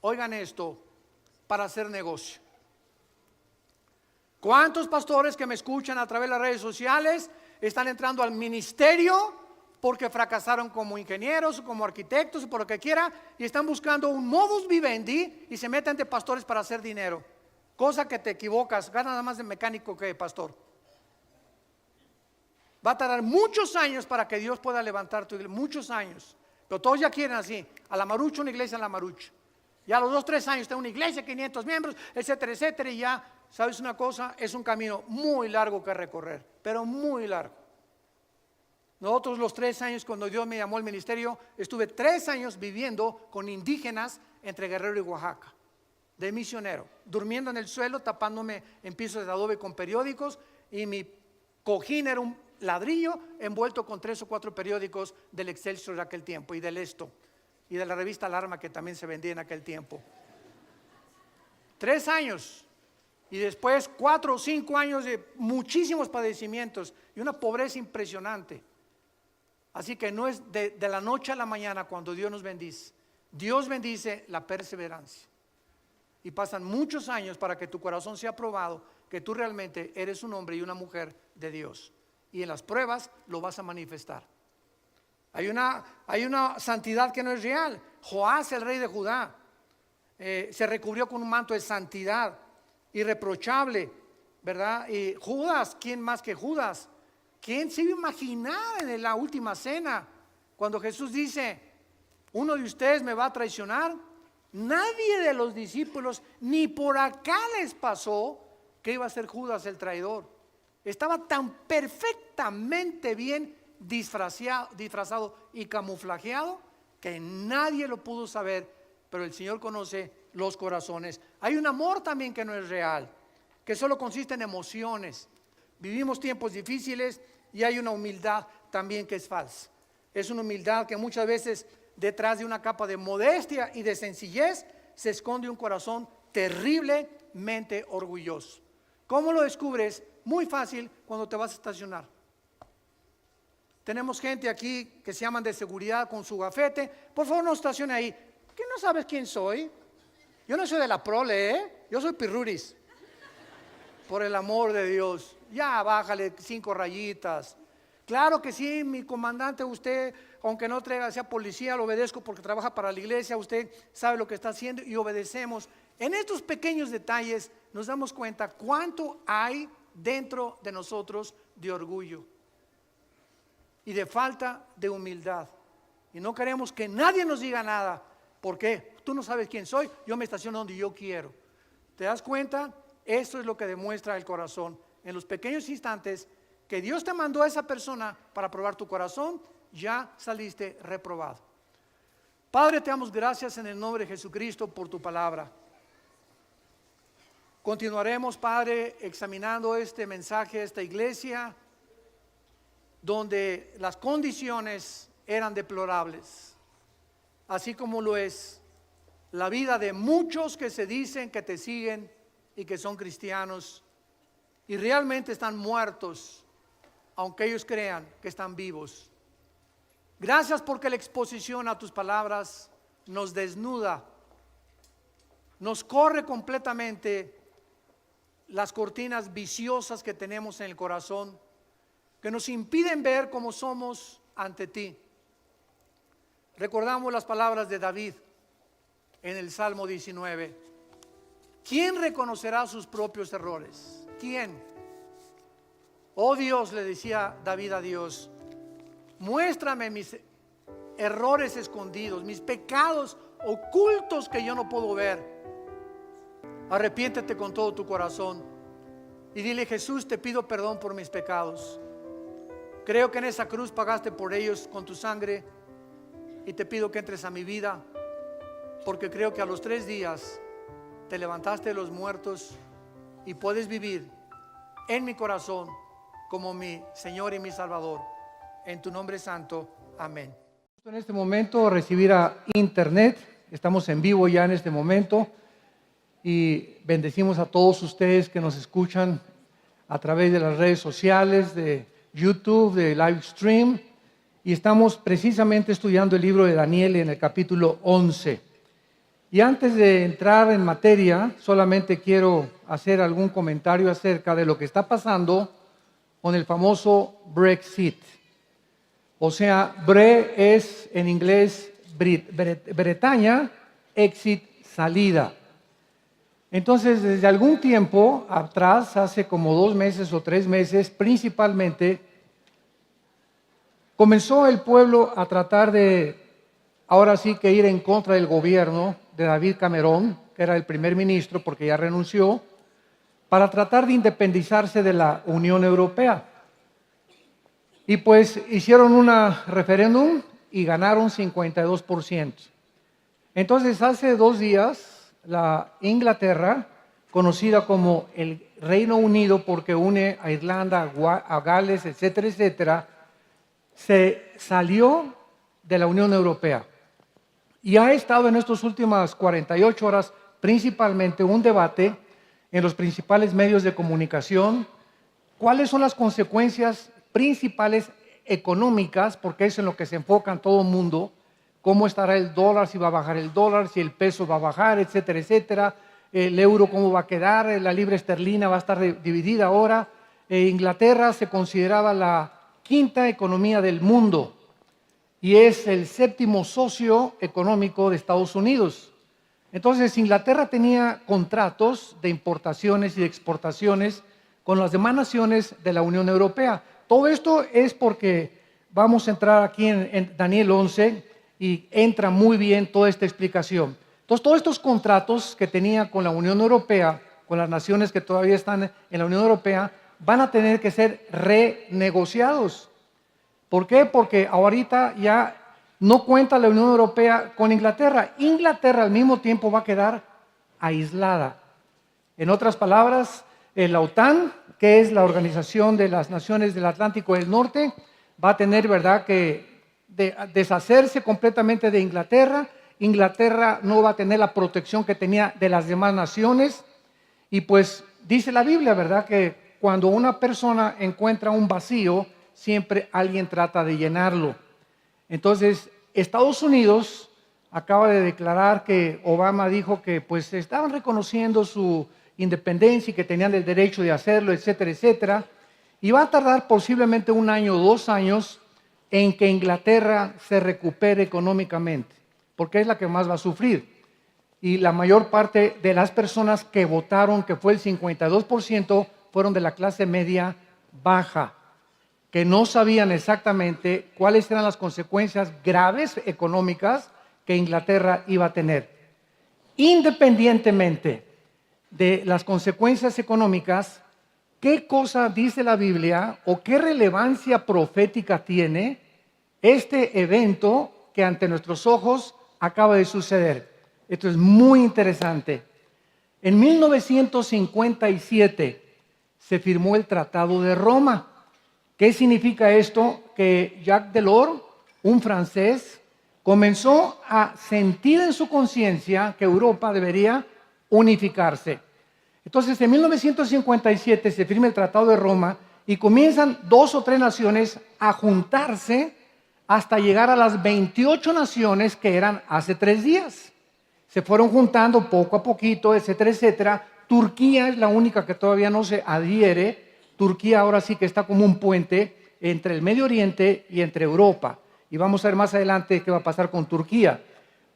oigan esto, para hacer negocio. ¿Cuántos pastores que me escuchan a través de las redes sociales están entrando al ministerio porque fracasaron como ingenieros, como arquitectos, por lo que quiera, y están buscando un modus vivendi y se meten de pastores para hacer dinero? Cosa que te equivocas, gana nada más de mecánico que de pastor. Va a tardar muchos años para que Dios pueda levantar tu iglesia, muchos años. Pero todos ya quieren así, a la marucha, una iglesia a la marucha. Ya a los 2, 3 años tengo una iglesia, 500 miembros, etcétera, etcétera, y ya, ¿sabes una cosa? Es un camino muy largo que recorrer, pero muy largo. Nosotros los 3 años cuando Dios me llamó al ministerio, estuve 3 años viviendo con indígenas entre Guerrero y Oaxaca, de misionero, durmiendo en el suelo, tapándome en pisos de adobe con periódicos, y mi cojín era un ladrillo envuelto con 3 o 4 periódicos del Excelsior de aquel tiempo, y del Esto, y de la revista Alarma, que también se vendía en aquel tiempo. 3 años, y después 4 o 5 años de muchísimos padecimientos y una pobreza impresionante. Así que no es de la noche a la mañana cuando Dios nos bendice. Dios bendice la perseverancia. Y pasan muchos años para que tu corazón sea probado, que tú realmente eres un hombre y una mujer de Dios. Y en las pruebas lo vas a manifestar. Hay una santidad que no es real. Joás, el rey de Judá, se recubrió con un manto de santidad irreprochable, ¿verdad? Y Judas, ¿quién más que Judas? ¿Quién se iba a imaginar en la última cena cuando Jesús dice, uno de ustedes me va a traicionar? Nadie de los discípulos ni por acá les pasó que iba a ser Judas el traidor. Estaba tan perfectamente bien disfrazado y camuflajeado que nadie lo pudo saber, pero el Señor conoce los corazones. Hay un amor también que no es real, que solo consiste en emociones. Vivimos tiempos difíciles y hay una humildad también que es falsa. Es una humildad que muchas veces detrás de una capa de modestia y de sencillez se esconde un corazón terriblemente orgulloso. ¿Cómo lo descubres? Muy fácil, cuando te vas a estacionar. Tenemos gente aquí que se llaman de seguridad con su gafete. Por favor, no estacione ahí. ¿Qué no sabes quién soy? Yo no soy de la prole, yo soy Pirruris. Por el amor de Dios, ya bájale 5 rayitas. Claro que sí, mi comandante, usted, aunque no sea policía, lo obedezco porque trabaja para la iglesia, usted sabe lo que está haciendo y obedecemos. En estos pequeños detalles nos damos cuenta cuánto hay dentro de nosotros de orgullo y de falta de humildad. Y no queremos que nadie nos diga nada. ¿Por qué? Tú no sabes quién soy, yo me estaciono donde yo quiero. ¿Te das cuenta? Eso es lo que demuestra el corazón. En los pequeños instantes que Dios te mandó a esa persona para probar tu corazón, ya saliste reprobado. Padre, te damos gracias en el nombre de Jesucristo por tu palabra. Continuaremos, Padre, examinando este mensaje, esta iglesia, donde las condiciones eran deplorables, así como lo es la vida de muchos que se dicen que te siguen y que son cristianos y realmente están muertos, aunque ellos crean que están vivos. Gracias porque la exposición a tus palabras nos desnuda, nos corre completamente las cortinas viciosas que tenemos en el corazón, que nos impiden ver cómo somos ante ti. Recordamos las palabras de David en el Salmo 19. ¿Quién reconocerá sus propios errores? ¿Quién? Oh Dios, le decía David a Dios, muéstrame mis errores escondidos, mis pecados ocultos que yo no puedo ver. Arrepiéntete con todo tu corazón y dile: Jesús, te pido perdón por mis pecados. Creo que en esa cruz pagaste por ellos con tu sangre. y te pido que entres a mi vida, porque creo que a los 3 días te levantaste de los muertos y puedes vivir en mi corazón como mi Señor y mi Salvador. En tu nombre santo, amén. En este momento recibir a internet, estamos en vivo ya en este momento y bendecimos a todos ustedes que nos escuchan a través de las redes sociales, de YouTube, de live stream, y estamos precisamente estudiando el libro de Daniel en el capítulo 11. Y antes de entrar en materia, solamente quiero hacer algún comentario acerca de lo que está pasando con el famoso Brexit. O sea, Bre es en inglés Bretaña, exit, salida. Entonces, desde algún tiempo atrás, hace como 2 meses o 3 meses, principalmente, comenzó el pueblo a tratar de, ahora sí que ir en contra del gobierno de David Cameron, que era el primer ministro porque ya renunció, para tratar de independizarse de la Unión Europea. Y pues hicieron un referéndum y ganaron 52%. Entonces hace 2 días la Inglaterra, conocida como el Reino Unido porque une a Irlanda, a Gales, etcétera, etcétera, se salió de la Unión Europea. Y ha estado en estas últimas 48 horas principalmente un debate en los principales medios de comunicación. ¿Cuáles son las consecuencias principales económicas? Porque es en lo que se enfoca todo el mundo. ¿Cómo estará el dólar? Si va a bajar el dólar, si el peso va a bajar, etcétera, etcétera. El euro, ¿cómo va a quedar? La libra esterlina va a estar dividida ahora. Inglaterra se consideraba la 5ª economía del mundo y es el 7º socio económico de Estados Unidos. Entonces, Inglaterra tenía contratos de importaciones y de exportaciones con las demás naciones de la Unión Europea. Todo esto es porque vamos a entrar aquí en Daniel 11 y entra muy bien toda esta explicación. Entonces, todos estos contratos que tenía con la Unión Europea, con las naciones que todavía están en la Unión Europea, van a tener que ser renegociados. ¿Por qué? Porque ahorita ya no cuenta la Unión Europea con Inglaterra. Inglaterra al mismo tiempo va a quedar aislada. En otras palabras, la OTAN, que es la Organización de las Naciones del Atlántico del Norte, va a tener, ¿verdad?, que deshacerse completamente de Inglaterra. Inglaterra no va a tener la protección que tenía de las demás naciones. Y pues dice la Biblia, ¿verdad?, que cuando una persona encuentra un vacío, siempre alguien trata de llenarlo. Entonces, Estados Unidos acaba de declarar que Obama dijo que pues estaban reconociendo su independencia y que tenían el derecho de hacerlo, etcétera, etcétera. Y va a tardar posiblemente 1 año o 2 años en que Inglaterra se recupere económicamente, porque es la que más va a sufrir. Y la mayor parte de las personas que votaron, que fue el 52%, fueron de la clase media baja, que no sabían exactamente cuáles eran las consecuencias graves económicas que Inglaterra iba a tener. Independientemente de las consecuencias económicas, ¿qué cosa dice la Biblia o qué relevancia profética tiene este evento que ante nuestros ojos acaba de suceder? Esto es muy interesante. En 1957 se firmó el Tratado de Roma. ¿Qué significa esto? Que Jacques Delors, un francés, comenzó a sentir en su conciencia que Europa debería unificarse. Entonces, en 1957 se firma el Tratado de Roma y comienzan 2 o 3 naciones a juntarse hasta llegar a las 28 naciones que eran hace 3 días. Se fueron juntando poco a poquito, etcétera, etcétera. Turquía es la única que todavía no se adhiere. Turquía ahora sí que está como un puente entre el Medio Oriente y entre Europa. Y vamos a ver más adelante qué va a pasar con Turquía.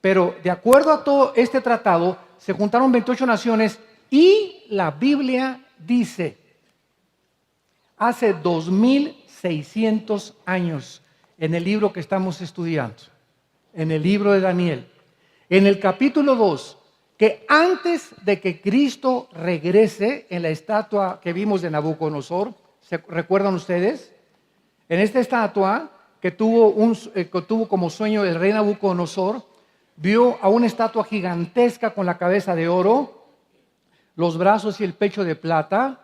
Pero de acuerdo a todo este tratado, se juntaron 28 naciones y la Biblia dice, hace 2600 años, en el libro que estamos estudiando, en el libro de Daniel, en el capítulo 2, que antes de que Cristo regrese en la estatua que vimos de Nabucodonosor, ¿se recuerdan ustedes? En esta estatua que tuvo como sueño el rey Nabucodonosor, vio a una estatua gigantesca con la cabeza de oro, los brazos y el pecho de plata,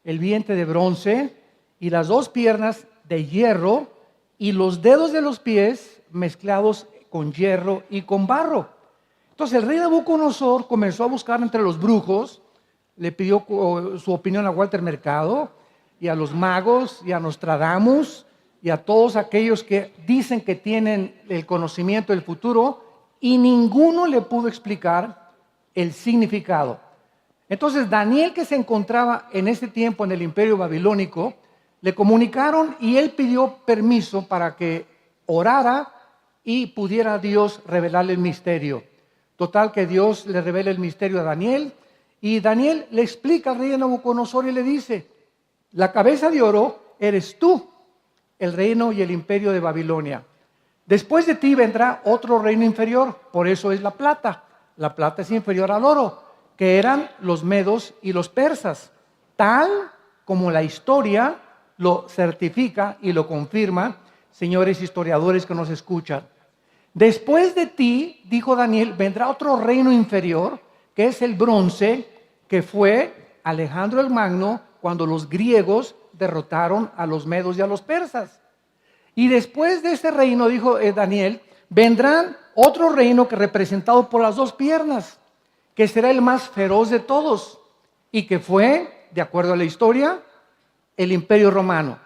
el vientre de bronce y las dos piernas de hierro y los dedos de los pies mezclados con hierro y con barro. Entonces el rey Nabucodonosor comenzó a buscar entre los brujos, le pidió su opinión a Walter Mercado y a los magos y a Nostradamus y a todos aquellos que dicen que tienen el conocimiento del futuro, y ninguno le pudo explicar el significado. Entonces Daniel, que se encontraba en ese tiempo en el imperio babilónico, le comunicaron y él pidió permiso para que orara y pudiera Dios revelarle el misterio. Total que Dios le revela el misterio a Daniel, y Daniel le explica al rey de Nabucodonosor y le dice: la cabeza de oro eres tú, el reino y el imperio de Babilonia. Después de ti vendrá otro reino inferior, por eso es la plata. La plata es inferior al oro, que eran los medos y los persas, tal como la historia lo certifica y lo confirma, señores historiadores que nos escuchan. Después de ti, dijo Daniel, vendrá otro reino inferior, que es el bronce, que fue Alejandro el Magno cuando los griegos derrotaron a los medos y a los persas. Y después de ese reino, dijo Daniel, vendrán otro reino que representado por las dos piernas, que será el más feroz de todos, y que fue, de acuerdo a la historia, el imperio romano.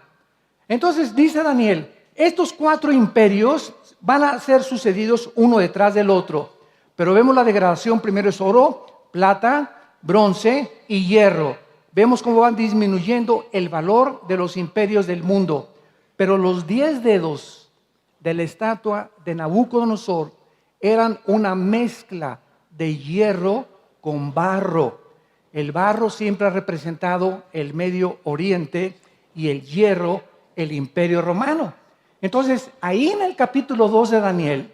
Entonces dice Daniel, estos 4 imperios van a ser sucedidos uno detrás del otro, pero vemos la degradación: primero es oro, plata, bronce y hierro. Vemos cómo van disminuyendo el valor de los imperios del mundo. Pero los 10 dedos de la estatua de Nabucodonosor eran una mezcla de hierro con barro. El barro siempre ha representado el Medio Oriente y el hierro el Imperio Romano. Entonces, ahí en el capítulo 2 de Daniel,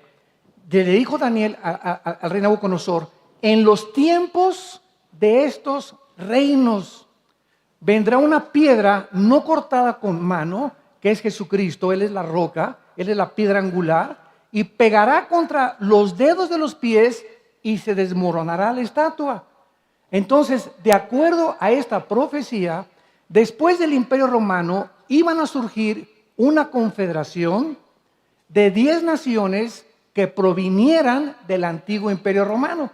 le dijo Daniel al rey Nabucodonosor: en los tiempos de estos reinos vendrá una piedra no cortada con mano, que es Jesucristo. Él es la roca, Él es la piedra angular, y pegará contra los dedos de los pies y se desmoronará la estatua. Entonces, de acuerdo a esta profecía, después del Imperio Romano iban a surgir una confederación de 10 naciones que provinieran del antiguo Imperio Romano.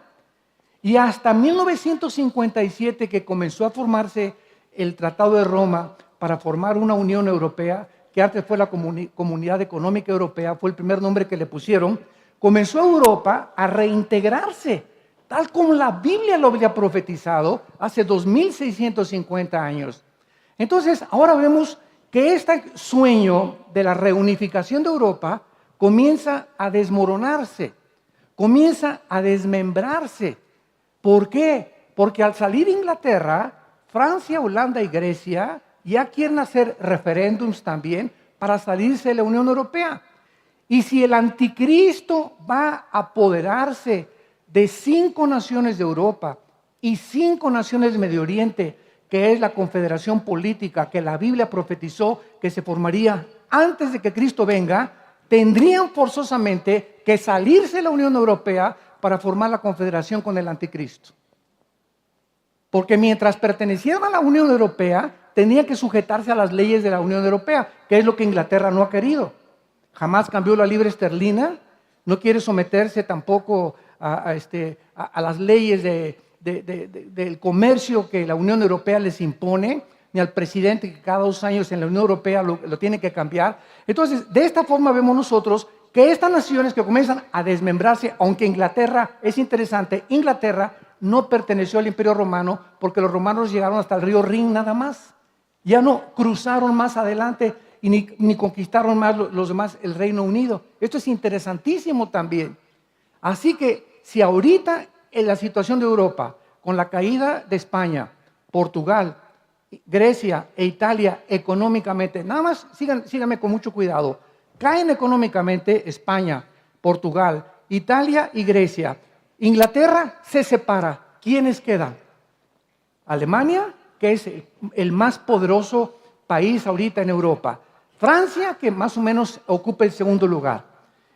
Y hasta 1957, que comenzó a formarse el Tratado de Roma para formar una Unión Europea, que antes fue la Comunidad Económica Europea, fue el primer nombre que le pusieron, comenzó Europa a reintegrarse, tal como la Biblia lo había profetizado hace 2650 años. Entonces, ahora vemos que este sueño de la reunificación de Europa comienza a desmoronarse, comienza a desmembrarse. ¿Por qué? Porque al salir Inglaterra, Francia, Holanda y Grecia ya quieren hacer referéndums también para salirse de la Unión Europea. Y si el anticristo va a apoderarse de 5 naciones de Europa y 5 naciones del Medio Oriente, que es la confederación política que la Biblia profetizó que se formaría antes de que Cristo venga, tendrían forzosamente que salirse de la Unión Europea para formar la confederación con el anticristo. Porque mientras pertenecieran a la Unión Europea, tenía que sujetarse a las leyes de la Unión Europea, que es lo que Inglaterra no ha querido. Jamás cambió la libra esterlina, no quiere someterse tampoco a las leyes del comercio que la Unión Europea les impone, ni al presidente que cada 2 años en la Unión Europea lo tiene que cambiar. Entonces, de esta forma vemos nosotros que estas naciones que comienzan a desmembrarse, aunque Inglaterra, es interesante, Inglaterra no perteneció al Imperio Romano porque los romanos llegaron hasta el río Rin nada más. Ya no cruzaron más adelante y ni conquistaron más los demás el Reino Unido. Esto es interesantísimo también. Así que si ahorita en la situación de Europa, con la caída de España, Portugal, Grecia e Italia económicamente, nada más síganme con mucho cuidado, caen económicamente España, Portugal, Italia y Grecia. Inglaterra se separa. ¿Quiénes quedan? Alemania, que es el más poderoso país ahorita en Europa. Francia, que más o menos ocupa el segundo lugar.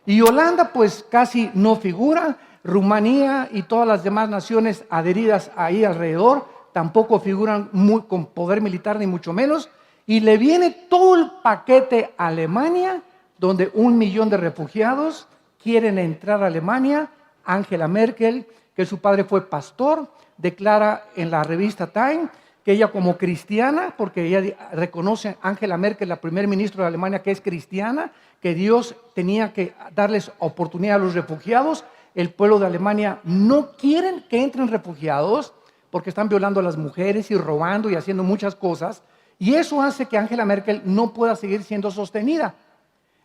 Y Holanda, pues casi no figura. Rumanía y todas las demás naciones adheridas ahí alrededor tampoco figuran con poder militar, ni mucho menos. Y le viene todo el paquete a Alemania, donde 1 millón de refugiados quieren entrar a Alemania. Angela Merkel, que su padre fue pastor, declara en la revista Time que ella, como cristiana, porque ella reconoce a Angela Merkel, la primer ministra de Alemania, que es cristiana, que Dios tenía que darles oportunidad a los refugiados. El pueblo de Alemania no quieren que entren refugiados porque están violando a las mujeres y robando y haciendo muchas cosas. Y eso hace que Angela Merkel no pueda seguir siendo sostenida.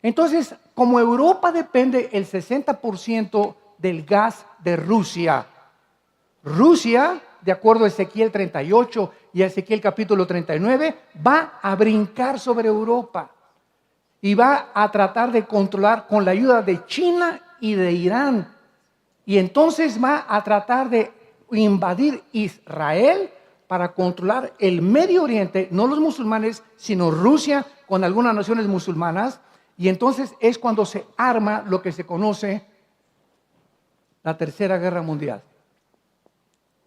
Entonces, como Europa depende el 60% del gas de Rusia, Rusia, de acuerdo a Ezequiel 38 y a Ezequiel capítulo 39, va a brincar sobre Europa y va a tratar de controlar con la ayuda de China y de Irán. Y entonces va a tratar de invadir Israel para controlar el Medio Oriente, no los musulmanes, sino Rusia con algunas naciones musulmanas. Y entonces es cuando se arma lo que se conoce la Tercera Guerra Mundial.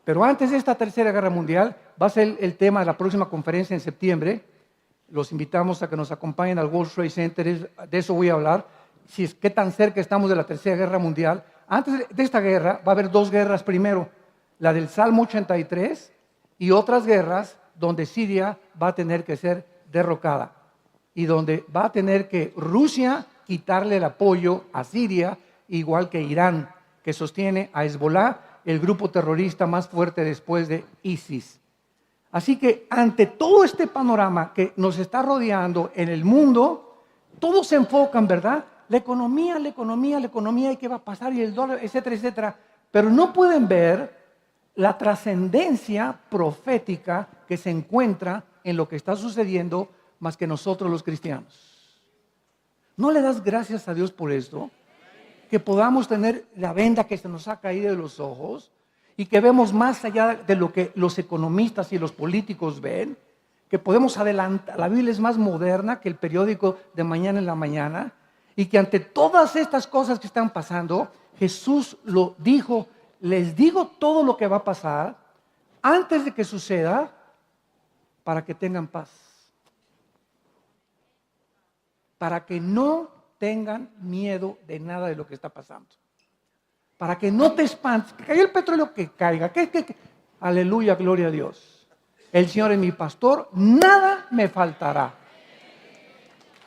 Pero antes de esta Tercera Guerra Mundial, va a ser el tema de la próxima conferencia en septiembre. Los invitamos a que nos acompañen al World Trade Center, de eso voy a hablar. Si es qué tan cerca estamos de la Tercera Guerra Mundial. Antes de esta guerra va a haber 2 guerras primero, la del Salmo 83 y otras guerras donde Siria va a tener que ser derrocada y donde va a tener que Rusia quitarle el apoyo a Siria, igual que Irán, que sostiene a Hezbollah, el grupo terrorista más fuerte después de ISIS. Así que ante todo este panorama que nos está rodeando en el mundo, todos se enfocan, ¿verdad? La economía, y qué va a pasar, y el dólar, etcétera, etcétera. Pero no pueden ver la trascendencia profética que se encuentra en lo que está sucediendo más que nosotros los cristianos. ¿No le das gracias a Dios por esto? Que podamos tener la venda que se nos ha caído de los ojos y que vemos más allá de lo que los economistas y los políticos ven, que podemos adelantar. La Biblia es más moderna que el periódico de mañana en la mañana, y que ante todas estas cosas que están pasando, Jesús lo dijo: les digo todo lo que va a pasar antes de que suceda para que tengan paz, para que no tengan miedo de nada de lo que está pasando, para que no te espantes. Que caiga el petróleo, que caiga, aleluya, gloria a Dios. El Señor es mi pastor, nada me faltará.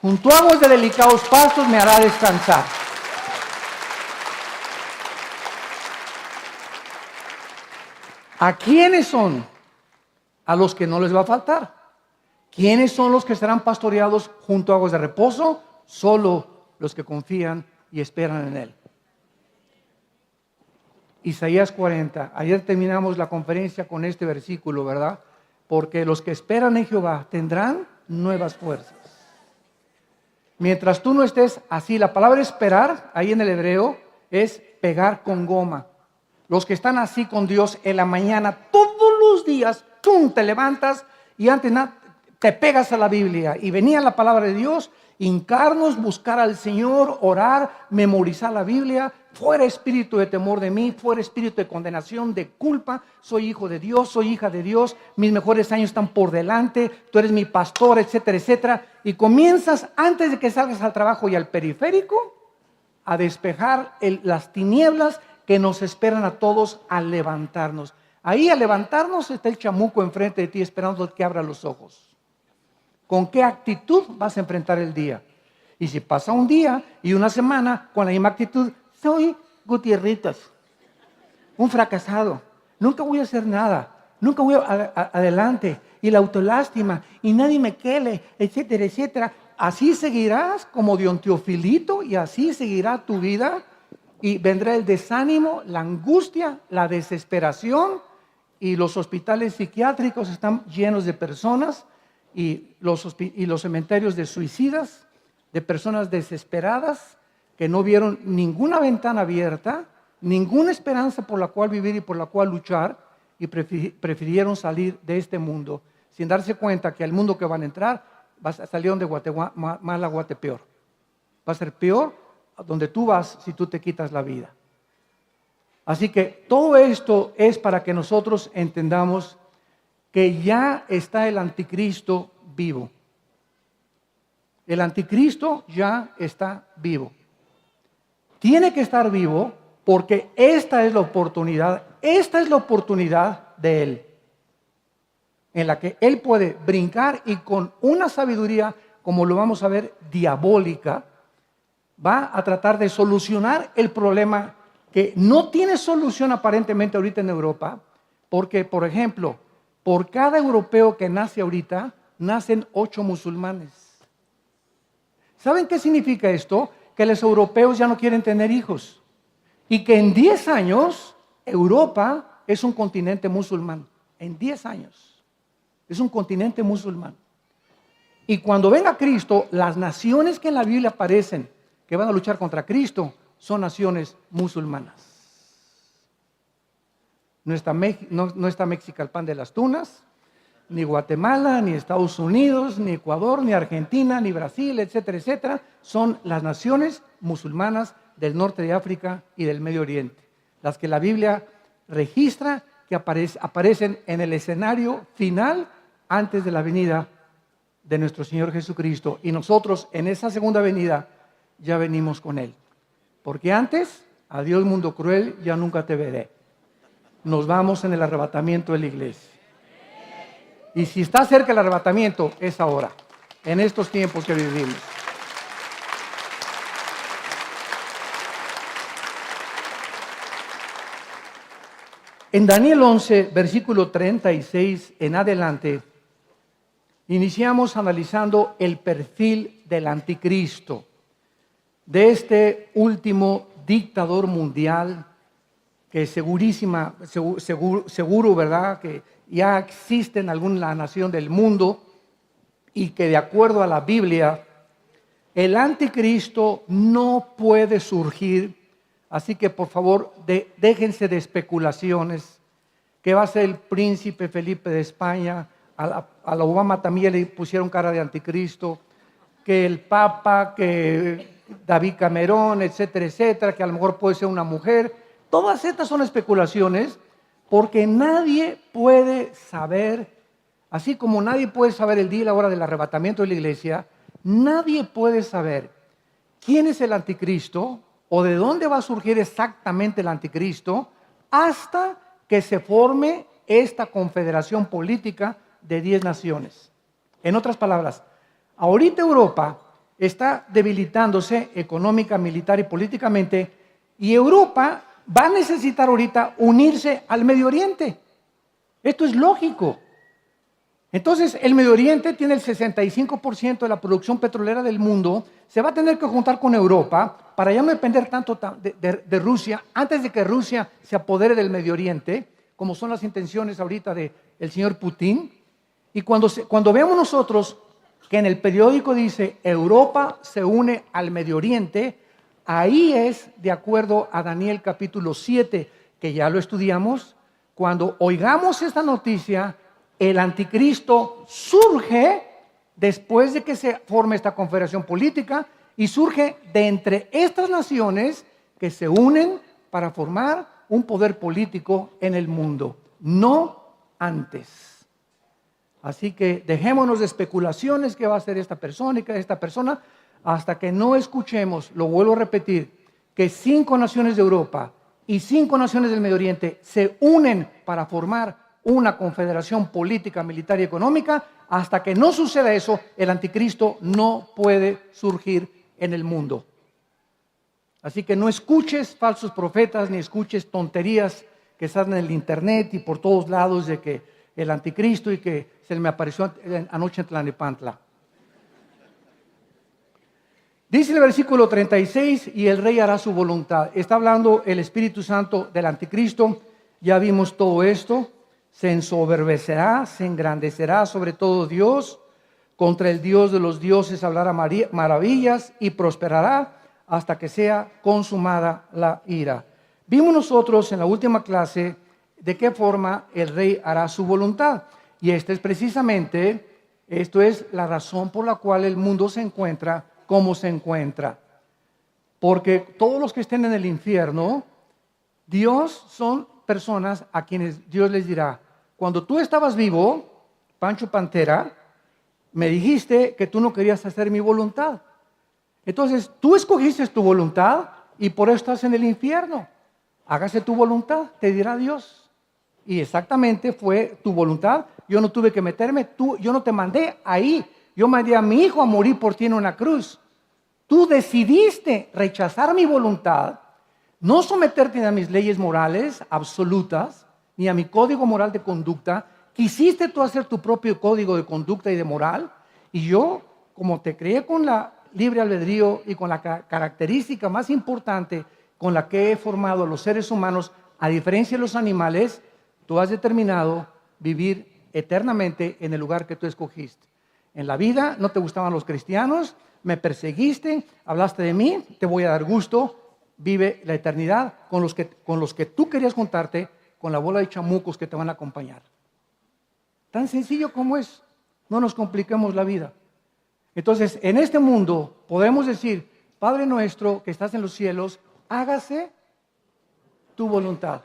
Junto a aguas de delicados pastos me hará descansar. ¿A quiénes son? A los que no les va a faltar. ¿Quiénes son los que serán pastoreados junto a aguas de reposo? Solo los que confían y esperan en Él. Isaías 40. Ayer terminamos la conferencia con este versículo, ¿verdad? Porque los que esperan en Jehová tendrán nuevas fuerzas. Mientras tú no estés así, la palabra esperar, ahí en el hebreo, es pegar con goma. Los que están así con Dios en la mañana, todos los días, ¡tum!, te levantas y antes nada, te pegas a la Biblia. Y venía la palabra de Dios, hincarnos, buscar al Señor, orar, memorizar la Biblia. Fuera espíritu de temor de mí, fuera espíritu de condenación, de culpa. Soy hijo de Dios, soy hija de Dios, mis mejores años están por delante, tú eres mi pastor, etcétera, etcétera. Y comienzas, antes de que salgas al trabajo y al periférico, a despejar las tinieblas que nos esperan a todos al levantarnos. Ahí al levantarnos está el chamuco enfrente de ti esperando que abra los ojos. ¿Con qué actitud vas a enfrentar el día? Y si pasa un día y una semana con la misma actitud, soy Gutierritas, un fracasado, nunca voy a hacer nada, nunca voy adelante, y la autolástima, y nadie me quiere, etcétera, etcétera. Así seguirás como Don Teofilito, y así seguirá tu vida, y vendrá el desánimo, la angustia, la desesperación, y los hospitales psiquiátricos están llenos de personas, y los cementerios de suicidas, de personas desesperadas, que no vieron ninguna ventana abierta, ninguna esperanza por la cual vivir y por la cual luchar, y prefirieron salir de este mundo, sin darse cuenta que al mundo que van a entrar vas a salir donde Guatemala, Guatepeor. Va a ser peor donde tú vas si tú te quitas la vida. Así que todo esto es para que nosotros entendamos que ya está el anticristo vivo. El anticristo ya está vivo. Tiene que estar vivo porque esta es la oportunidad de él, en la que él puede brincar y con una sabiduría, como lo vamos a ver, diabólica, va a tratar de solucionar el problema que no tiene solución aparentemente ahorita en Europa, porque, por ejemplo, por cada europeo que nace ahorita, nacen 8 musulmanes. ¿Saben qué significa esto? Que los europeos ya no quieren tener hijos y que en 10 años Europa es un continente musulmán. En 10 años es un continente musulmán. Y cuando venga Cristo, las naciones que en la Biblia aparecen que van a luchar contra Cristo son naciones musulmanas. No está México al pan de las tunas, ni Guatemala, ni Estados Unidos, ni Ecuador, ni Argentina, ni Brasil, etcétera, etcétera. Son las naciones musulmanas del norte de África y del Medio Oriente, las que la Biblia registra que aparecen en el escenario final antes de la venida de nuestro Señor Jesucristo. Y nosotros en esa segunda venida ya venimos con Él. Porque antes, adiós mundo cruel, ya nunca te veré. Nos vamos en el arrebatamiento de la iglesia. Y si está cerca el arrebatamiento, es ahora, en estos tiempos que vivimos. En Daniel 11, versículo 36 en adelante, iniciamos analizando el perfil del anticristo, de este último dictador mundial que seguro, ¿verdad?, que ya existe en alguna nación del mundo y que de acuerdo a la Biblia, el anticristo no puede surgir. Así que por favor, déjense de especulaciones, que va a ser el príncipe Felipe de España, a la Obama también le pusieron cara de anticristo, que el Papa, que David Cameron, etcétera, etcétera, que a lo mejor puede ser una mujer. Todas estas son especulaciones porque nadie puede saber, así como nadie puede saber el día y la hora del arrebatamiento de la iglesia, nadie puede saber quién es el anticristo o de dónde va a surgir exactamente el anticristo hasta que se forme esta confederación política de 10 naciones. En otras palabras, ahorita Europa está debilitándose económica, militar y políticamente, y Europa va a necesitar ahorita unirse al Medio Oriente. Esto es lógico. Entonces, el Medio Oriente tiene el 65% de la producción petrolera del mundo, se va a tener que juntar con Europa para ya no depender tanto de Rusia, antes de que Rusia se apodere del Medio Oriente, como son las intenciones ahorita del señor Putin. Y cuando veamos nosotros que en el periódico dice Europa se une al Medio Oriente, ahí es de acuerdo a Daniel capítulo 7, que ya lo estudiamos. Cuando oigamos esta noticia, el anticristo surge después de que se forme esta confederación política y surge de entre estas naciones que se unen para formar un poder político en el mundo, no antes. Así que dejémonos de especulaciones que va a ser esta persona y que esta persona, hasta que no escuchemos, lo vuelvo a repetir, que 5 naciones de Europa y 5 naciones del Medio Oriente se unen para formar una confederación política, militar y económica. Hasta que no suceda eso, el anticristo no puede surgir en el mundo. Así que no escuches falsos profetas ni escuches tonterías que están en el internet y por todos lados de que el anticristo y que se me apareció anoche en Tlalnepantla. Dice el versículo 36, y el rey hará su voluntad. Está hablando el Espíritu Santo del anticristo. Ya vimos todo esto. Se ensoberbecerá, se engrandecerá sobre todo Dios. Contra el Dios de los dioses hablará maravillas y prosperará hasta que sea consumada la ira. Vimos nosotros en la última clase de qué forma el rey hará su voluntad. Y esta es precisamente Esto es la razón por la cual el mundo se encuentra como se encuentra. Porque todos los que estén en el infierno, Dios son personas a quienes Dios les dirá, cuando tú estabas vivo, Pancho Pantera, me dijiste que tú no querías hacer mi voluntad. Entonces, tú escogiste tu voluntad y por eso estás en el infierno. Hágase tu voluntad, te dirá Dios. Y exactamente fue tu voluntad. Yo no tuve que meterme, yo no te mandé ahí. Yo mandé a mi hijo a morir por ti en una cruz. Tú decidiste rechazar mi voluntad, no someterte a mis leyes morales absolutas, ni a mi código moral de conducta. Quisiste tú hacer tu propio código de conducta y de moral. Y yo, como te creé con la libre albedrío y con la característica más importante con la que he formado a los seres humanos, a diferencia de los animales, tú has determinado vivir eternamente en el lugar que tú escogiste. En la vida no te gustaban los cristianos, me perseguiste, hablaste de mí, te voy a dar gusto, vive la eternidad con los que tú querías juntarte, con la bola de chamucos que te van a acompañar. Tan sencillo como es, no nos compliquemos la vida. Entonces, en este mundo podemos decir, Padre nuestro que estás en los cielos, hágase tu voluntad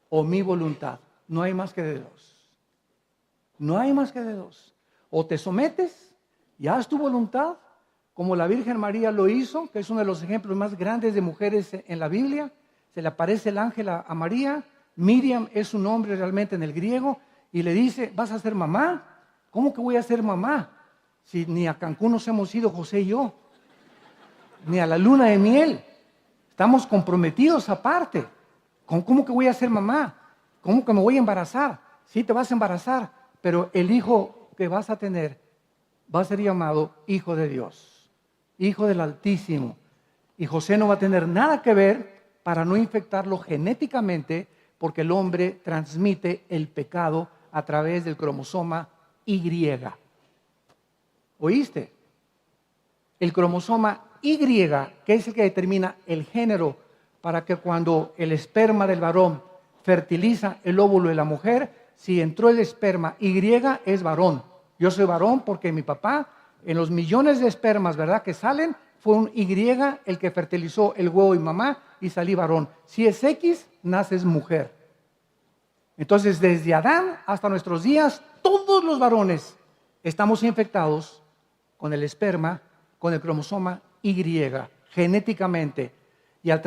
o mi voluntad. No hay más que de dos. No hay más que de dos. O te sometes y haz tu voluntad, como la Virgen María lo hizo, que es uno de los ejemplos más grandes de mujeres en la Biblia. Se le aparece el ángel a María. Miriam es su nombre realmente en el griego. Y le dice, ¿vas a ser mamá? ¿Cómo que voy a ser mamá? Si ni a Cancún nos hemos ido José y yo, ni a la luna de miel. Estamos comprometidos aparte. ¿Cómo que voy a ser mamá? ¿Cómo que me voy a embarazar? Sí, te vas a embarazar, pero el hijo que vas a tener va a ser llamado Hijo de Dios, Hijo del Altísimo. Y José no va a tener nada que ver para no infectarlo genéticamente, porque el hombre transmite el pecado a través del cromosoma Y. ¿Oíste? El cromosoma Y, que es el que determina el género, para que cuando el esperma del varón fertiliza el óvulo de la mujer, si entró el esperma Y es varón. Yo soy varón porque mi papá, en los millones de espermas, ¿verdad?, que salen, fue un Y el que fertilizó el huevo de mamá y salí varón. Si es X, naces mujer. Entonces, desde Adán hasta nuestros días, todos los varones estamos infectados con el esperma, con el cromosoma Y, genéticamente. Y al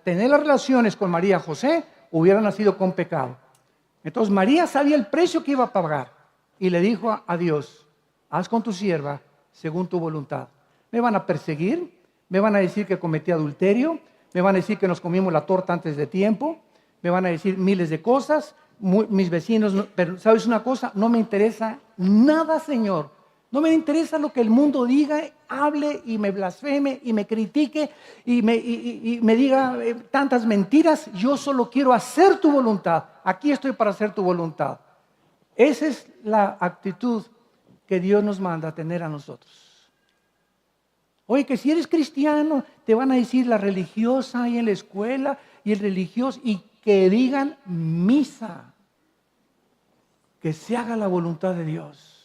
tener las relaciones con María y José, hubiera nacido con pecado. Entonces María sabía el precio que iba a pagar y le dijo a Dios, haz con tu sierva según tu voluntad. Me van a perseguir, me van a decir que cometí adulterio, me van a decir que nos comimos la torta antes de tiempo, me van a decir miles de cosas, mis vecinos, pero ¿sabes una cosa? No me interesa nada, Señor. No me interesa lo que el mundo diga, hable y me blasfeme y me critique y me diga tantas mentiras. Yo solo quiero hacer tu voluntad. Aquí estoy para hacer tu voluntad. Esa es la actitud que Dios nos manda a tener a nosotros. Oye, que si eres cristiano, te van a decir la religiosa ahí en la escuela y el religioso, y que digan misa. Que se haga la voluntad de Dios.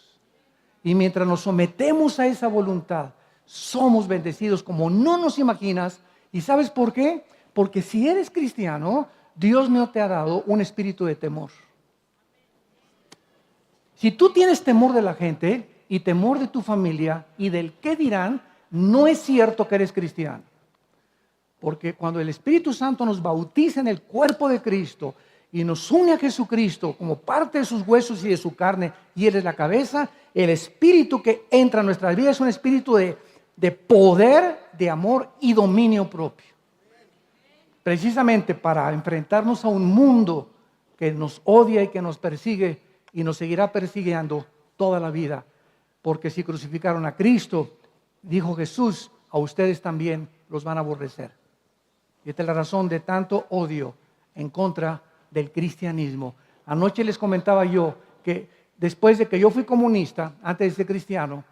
Y mientras nos sometemos a esa voluntad, somos bendecidos como no nos imaginas. ¿Y sabes por qué? Porque si eres cristiano, Dios no te ha dado un espíritu de temor. Si tú tienes temor de la gente y temor de tu familia y del qué dirán, no es cierto que eres cristiano. Porque cuando el Espíritu Santo nos bautiza en el cuerpo de Cristo y nos une a Jesucristo como parte de sus huesos y de su carne, y Él es la cabeza, el espíritu que entra en nuestras vidas es un espíritu de poder, de amor y dominio propio. Precisamente para enfrentarnos a un mundo que nos odia y que nos persigue y nos seguirá persiguiendo toda la vida. Porque si crucificaron a Cristo, dijo Jesús, a ustedes también los van a aborrecer. Y esta es la razón de tanto odio en contra del cristianismo. Anoche les comentaba yo que después de que yo fui comunista, antes de ser cristiano,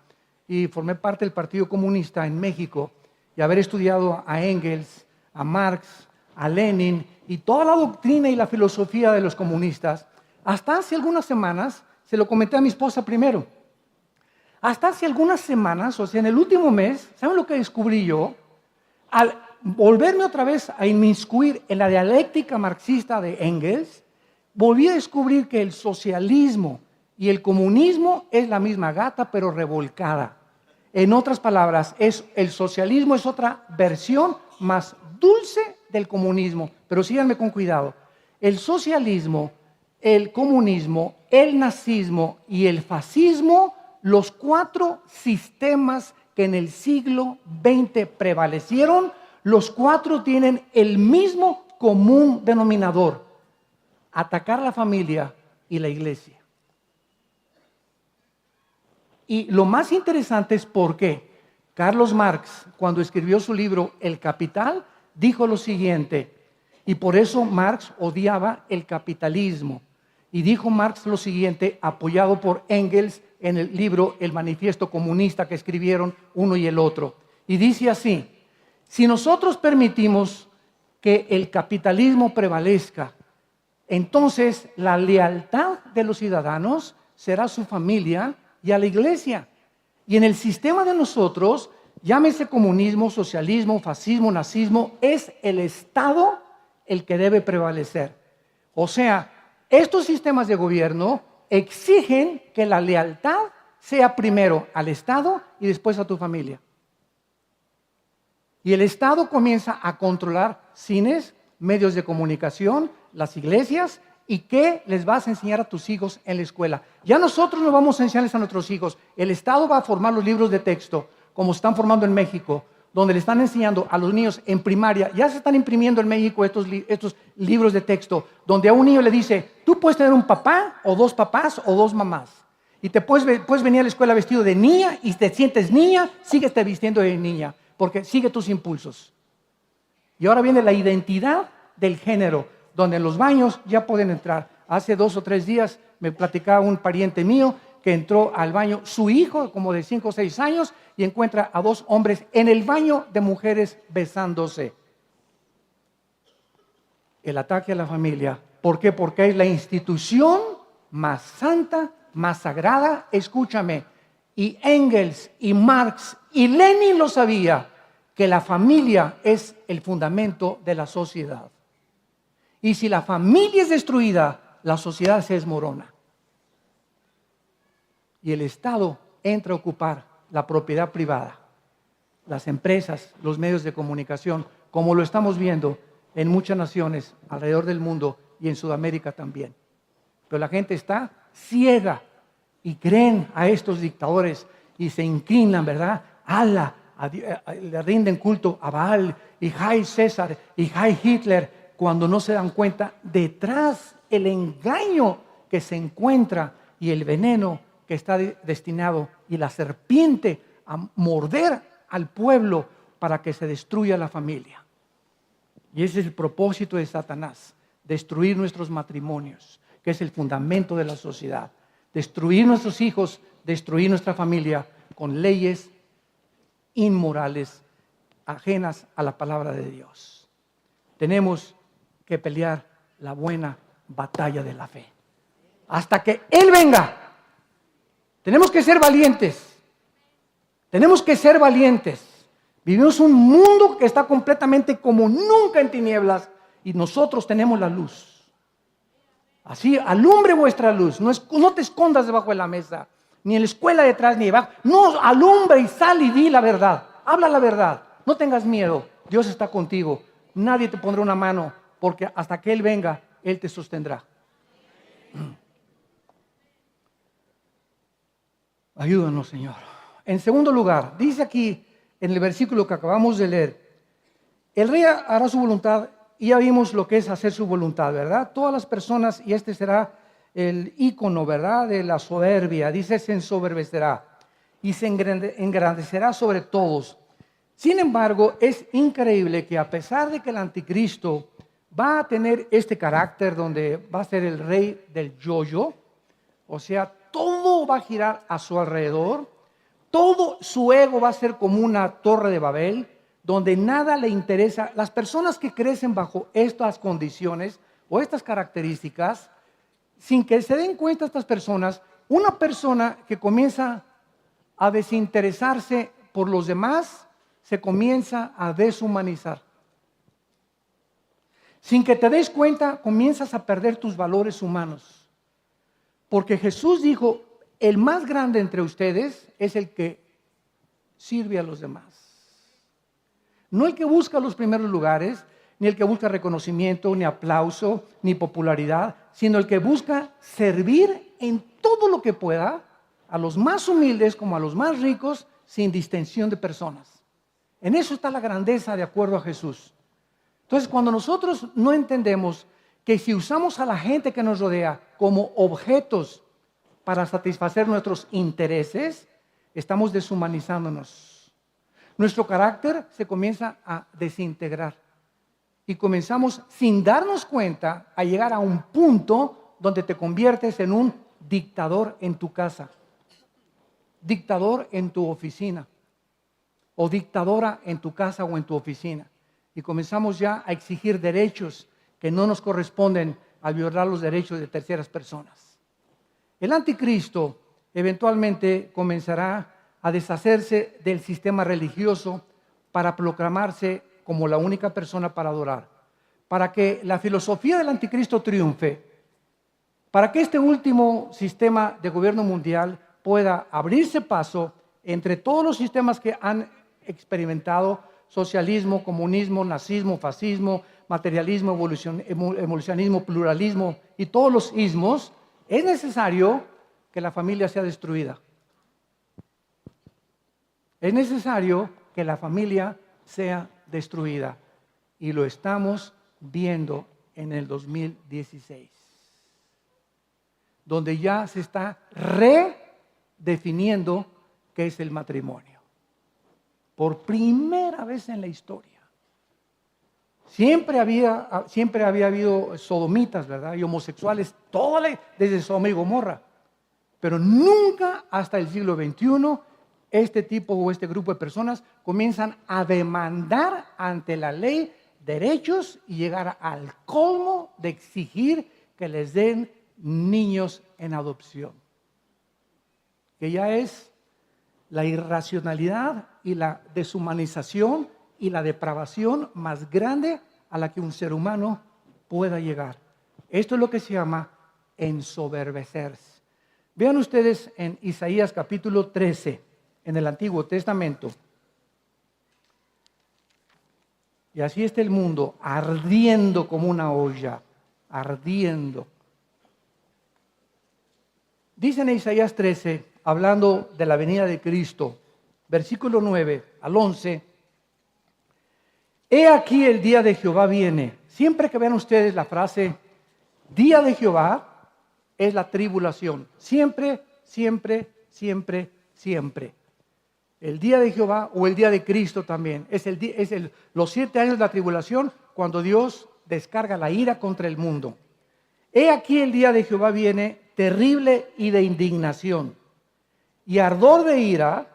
y formé parte del Partido Comunista en México, y haber estudiado a Engels, a Marx, a Lenin, y toda la doctrina y la filosofía de los comunistas, hasta hace algunas semanas, se lo comenté a mi esposa primero, Hasta hace algunas semanas, o sea, en el último mes, ¿saben lo que descubrí yo? Al volverme otra vez a inmiscuir en la dialéctica marxista de Engels, volví a descubrir que el socialismo y el comunismo es la misma gata, pero revolcada. En otras palabras, el socialismo es otra versión más dulce del comunismo. Pero síganme con cuidado. El socialismo, el comunismo, el nazismo y el fascismo, los 4 sistemas que en el siglo XX prevalecieron, los 4 tienen el mismo común denominador: atacar a la familia y la iglesia. Y lo más interesante es por qué. Carlos Marx, cuando escribió su libro El Capital, dijo lo siguiente, y por eso Marx odiaba el capitalismo. Y dijo Marx lo siguiente, apoyado por Engels en el libro El Manifiesto Comunista que escribieron uno y el otro. Y dice así: si nosotros permitimos que el capitalismo prevalezca, entonces la lealtad de los ciudadanos será a su familia y a la iglesia. Y en el sistema de nosotros, llámese comunismo, socialismo, fascismo, nazismo, es el Estado el que debe prevalecer. O sea, estos sistemas de gobierno exigen que la lealtad sea primero al Estado y después a tu familia. Y el Estado comienza a controlar cines, medios de comunicación, las iglesias, y qué les vas a enseñar a tus hijos en la escuela. Ya nosotros no vamos a enseñarles a nuestros hijos. El Estado va a formar los libros de texto, como se están formando en México, donde le están enseñando a los niños en primaria. Ya se están imprimiendo en México estos libros de texto, donde a un niño le dice, tú puedes tener un papá, o 2 papás, o 2 mamás. Y te puedes venir a la escuela vestido de niña, y te sientes niña, síguete vistiendo de niña, porque sigue tus impulsos. Y ahora viene la identidad del género, donde en los baños ya pueden entrar. Hace 2 o 3 días me platicaba un pariente mío que entró al baño, su hijo como de 5 o 6 años, y encuentra a 2 hombres en el baño de mujeres besándose. El ataque a la familia. ¿Por qué? Porque es la institución más santa, más sagrada. Escúchame, y Engels y Marx y Lenin lo sabía, que la familia es el fundamento de la sociedad. Y si la familia es destruida, la sociedad se desmorona. Y el Estado entra a ocupar la propiedad privada, las empresas, los medios de comunicación, como lo estamos viendo en muchas naciones alrededor del mundo y en Sudamérica también. Pero la gente está ciega y creen a estos dictadores y se inclinan, ¿verdad? Le rinden culto a Baal y Jai César y Jai Hitler, cuando no se dan cuenta detrás el engaño que se encuentra y el veneno que está destinado y la serpiente a morder al pueblo para que se destruya la familia. Y ese es el propósito de Satanás, destruir nuestros matrimonios, que es el fundamento de la sociedad, destruir nuestros hijos, destruir nuestra familia con leyes inmorales, ajenas a la palabra de Dios. Tenemos que pelear la buena batalla de la fe hasta que Él venga. Tenemos que ser valientes. Tenemos que ser valientes. Vivimos un mundo que está completamente como nunca en tinieblas y nosotros tenemos la luz. Así, alumbre vuestra luz. No te escondas debajo de la mesa, ni en la escuela detrás, ni debajo. No, alumbre y sal y di la verdad. Habla la verdad. No tengas miedo. Dios está contigo. Nadie te pondrá una mano, porque hasta que Él venga, Él te sostendrá. Ayúdanos, Señor. En segundo lugar, dice aquí en el versículo que acabamos de leer, el rey hará su voluntad, y ya vimos lo que es hacer su voluntad, ¿verdad? Todas las personas, y este será el ícono, ¿verdad?, de la soberbia. Dice, se ensoberbecerá y se engrandecerá sobre todos. Sin embargo, es increíble que a pesar de que el anticristo va a tener este carácter donde va a ser el rey del yo-yo, o sea, todo va a girar a su alrededor, todo su ego va a ser como una torre de Babel, donde nada le interesa. Las personas que crecen bajo estas condiciones o estas características, sin que se den cuenta estas personas, una persona que comienza a desinteresarse por los demás, se comienza a deshumanizar. Sin que te des cuenta, comienzas a perder tus valores humanos. Porque Jesús dijo, el más grande entre ustedes es el que sirve a los demás. No el que busca los primeros lugares, ni el que busca reconocimiento, ni aplauso, ni popularidad, sino el que busca servir en todo lo que pueda, a los más humildes como a los más ricos, sin distinción de personas. En eso está la grandeza de acuerdo a Jesús. Entonces, cuando nosotros no entendemos que si usamos a la gente que nos rodea como objetos para satisfacer nuestros intereses, estamos deshumanizándonos. Nuestro carácter se comienza a desintegrar y comenzamos, sin darnos cuenta, a llegar a un punto donde te conviertes en un dictador en tu casa, dictador en tu oficina o dictadora en tu casa o en tu oficina. Y comenzamos ya a exigir derechos que no nos corresponden al violar los derechos de terceras personas. El anticristo eventualmente comenzará a deshacerse del sistema religioso para proclamarse como la única persona para adorar. Para que la filosofía del anticristo triunfe, para que este último sistema de gobierno mundial pueda abrirse paso entre todos los sistemas que han experimentado: socialismo, comunismo, nazismo, fascismo, materialismo, evolucionismo, pluralismo y todos los ismos, es necesario que la familia sea destruida. Es necesario que la familia sea destruida. Y lo estamos viendo en el 2016. Donde ya se está redefiniendo qué es el matrimonio. Por primera vez en la historia. Siempre había habido sodomitas, ¿verdad? Y homosexuales, desde Sodoma y Gomorra. Pero nunca hasta el siglo XXI este tipo o este grupo de personas comienzan a demandar ante la ley derechos y llegar al colmo de exigir que les den niños en adopción. Que ya es la irracionalidad y la deshumanización y la depravación más grande a la que un ser humano pueda llegar. Esto es lo que se llama ensoberbecerse. Vean ustedes en Isaías capítulo 13, en el Antiguo Testamento. Y así está el mundo, ardiendo como una olla, ardiendo. Dice en Isaías 13, hablando de la venida de Cristo, versículo 9 al 11, he aquí el día de Jehová viene. Siempre que vean ustedes la frase día de Jehová, es la tribulación. Siempre, siempre, siempre, siempre. El día de Jehová o el día de Cristo también. Los 7 años de la tribulación, cuando Dios descarga la ira contra el mundo. He aquí el día de Jehová viene, terrible y de indignación, y ardor de ira,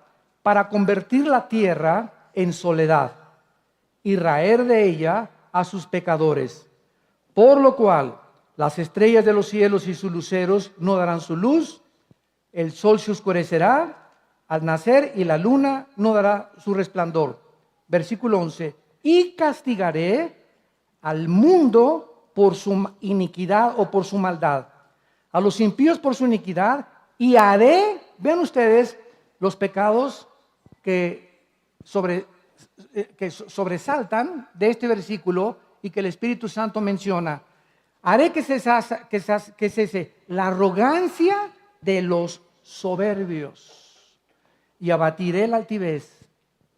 para convertir la tierra en soledad, y raer de ella a sus pecadores. Por lo cual, las estrellas de los cielos y sus luceros no darán su luz, el sol se oscurecerá al nacer y la luna no dará su resplandor. Versículo 11, y castigaré al mundo por su iniquidad o por su maldad, a los impíos por su iniquidad, y haré, vean ustedes, los pecados que sobresaltan de este versículo y que el Espíritu Santo menciona. Haré que cese la arrogancia de los soberbios y abatiré la altivez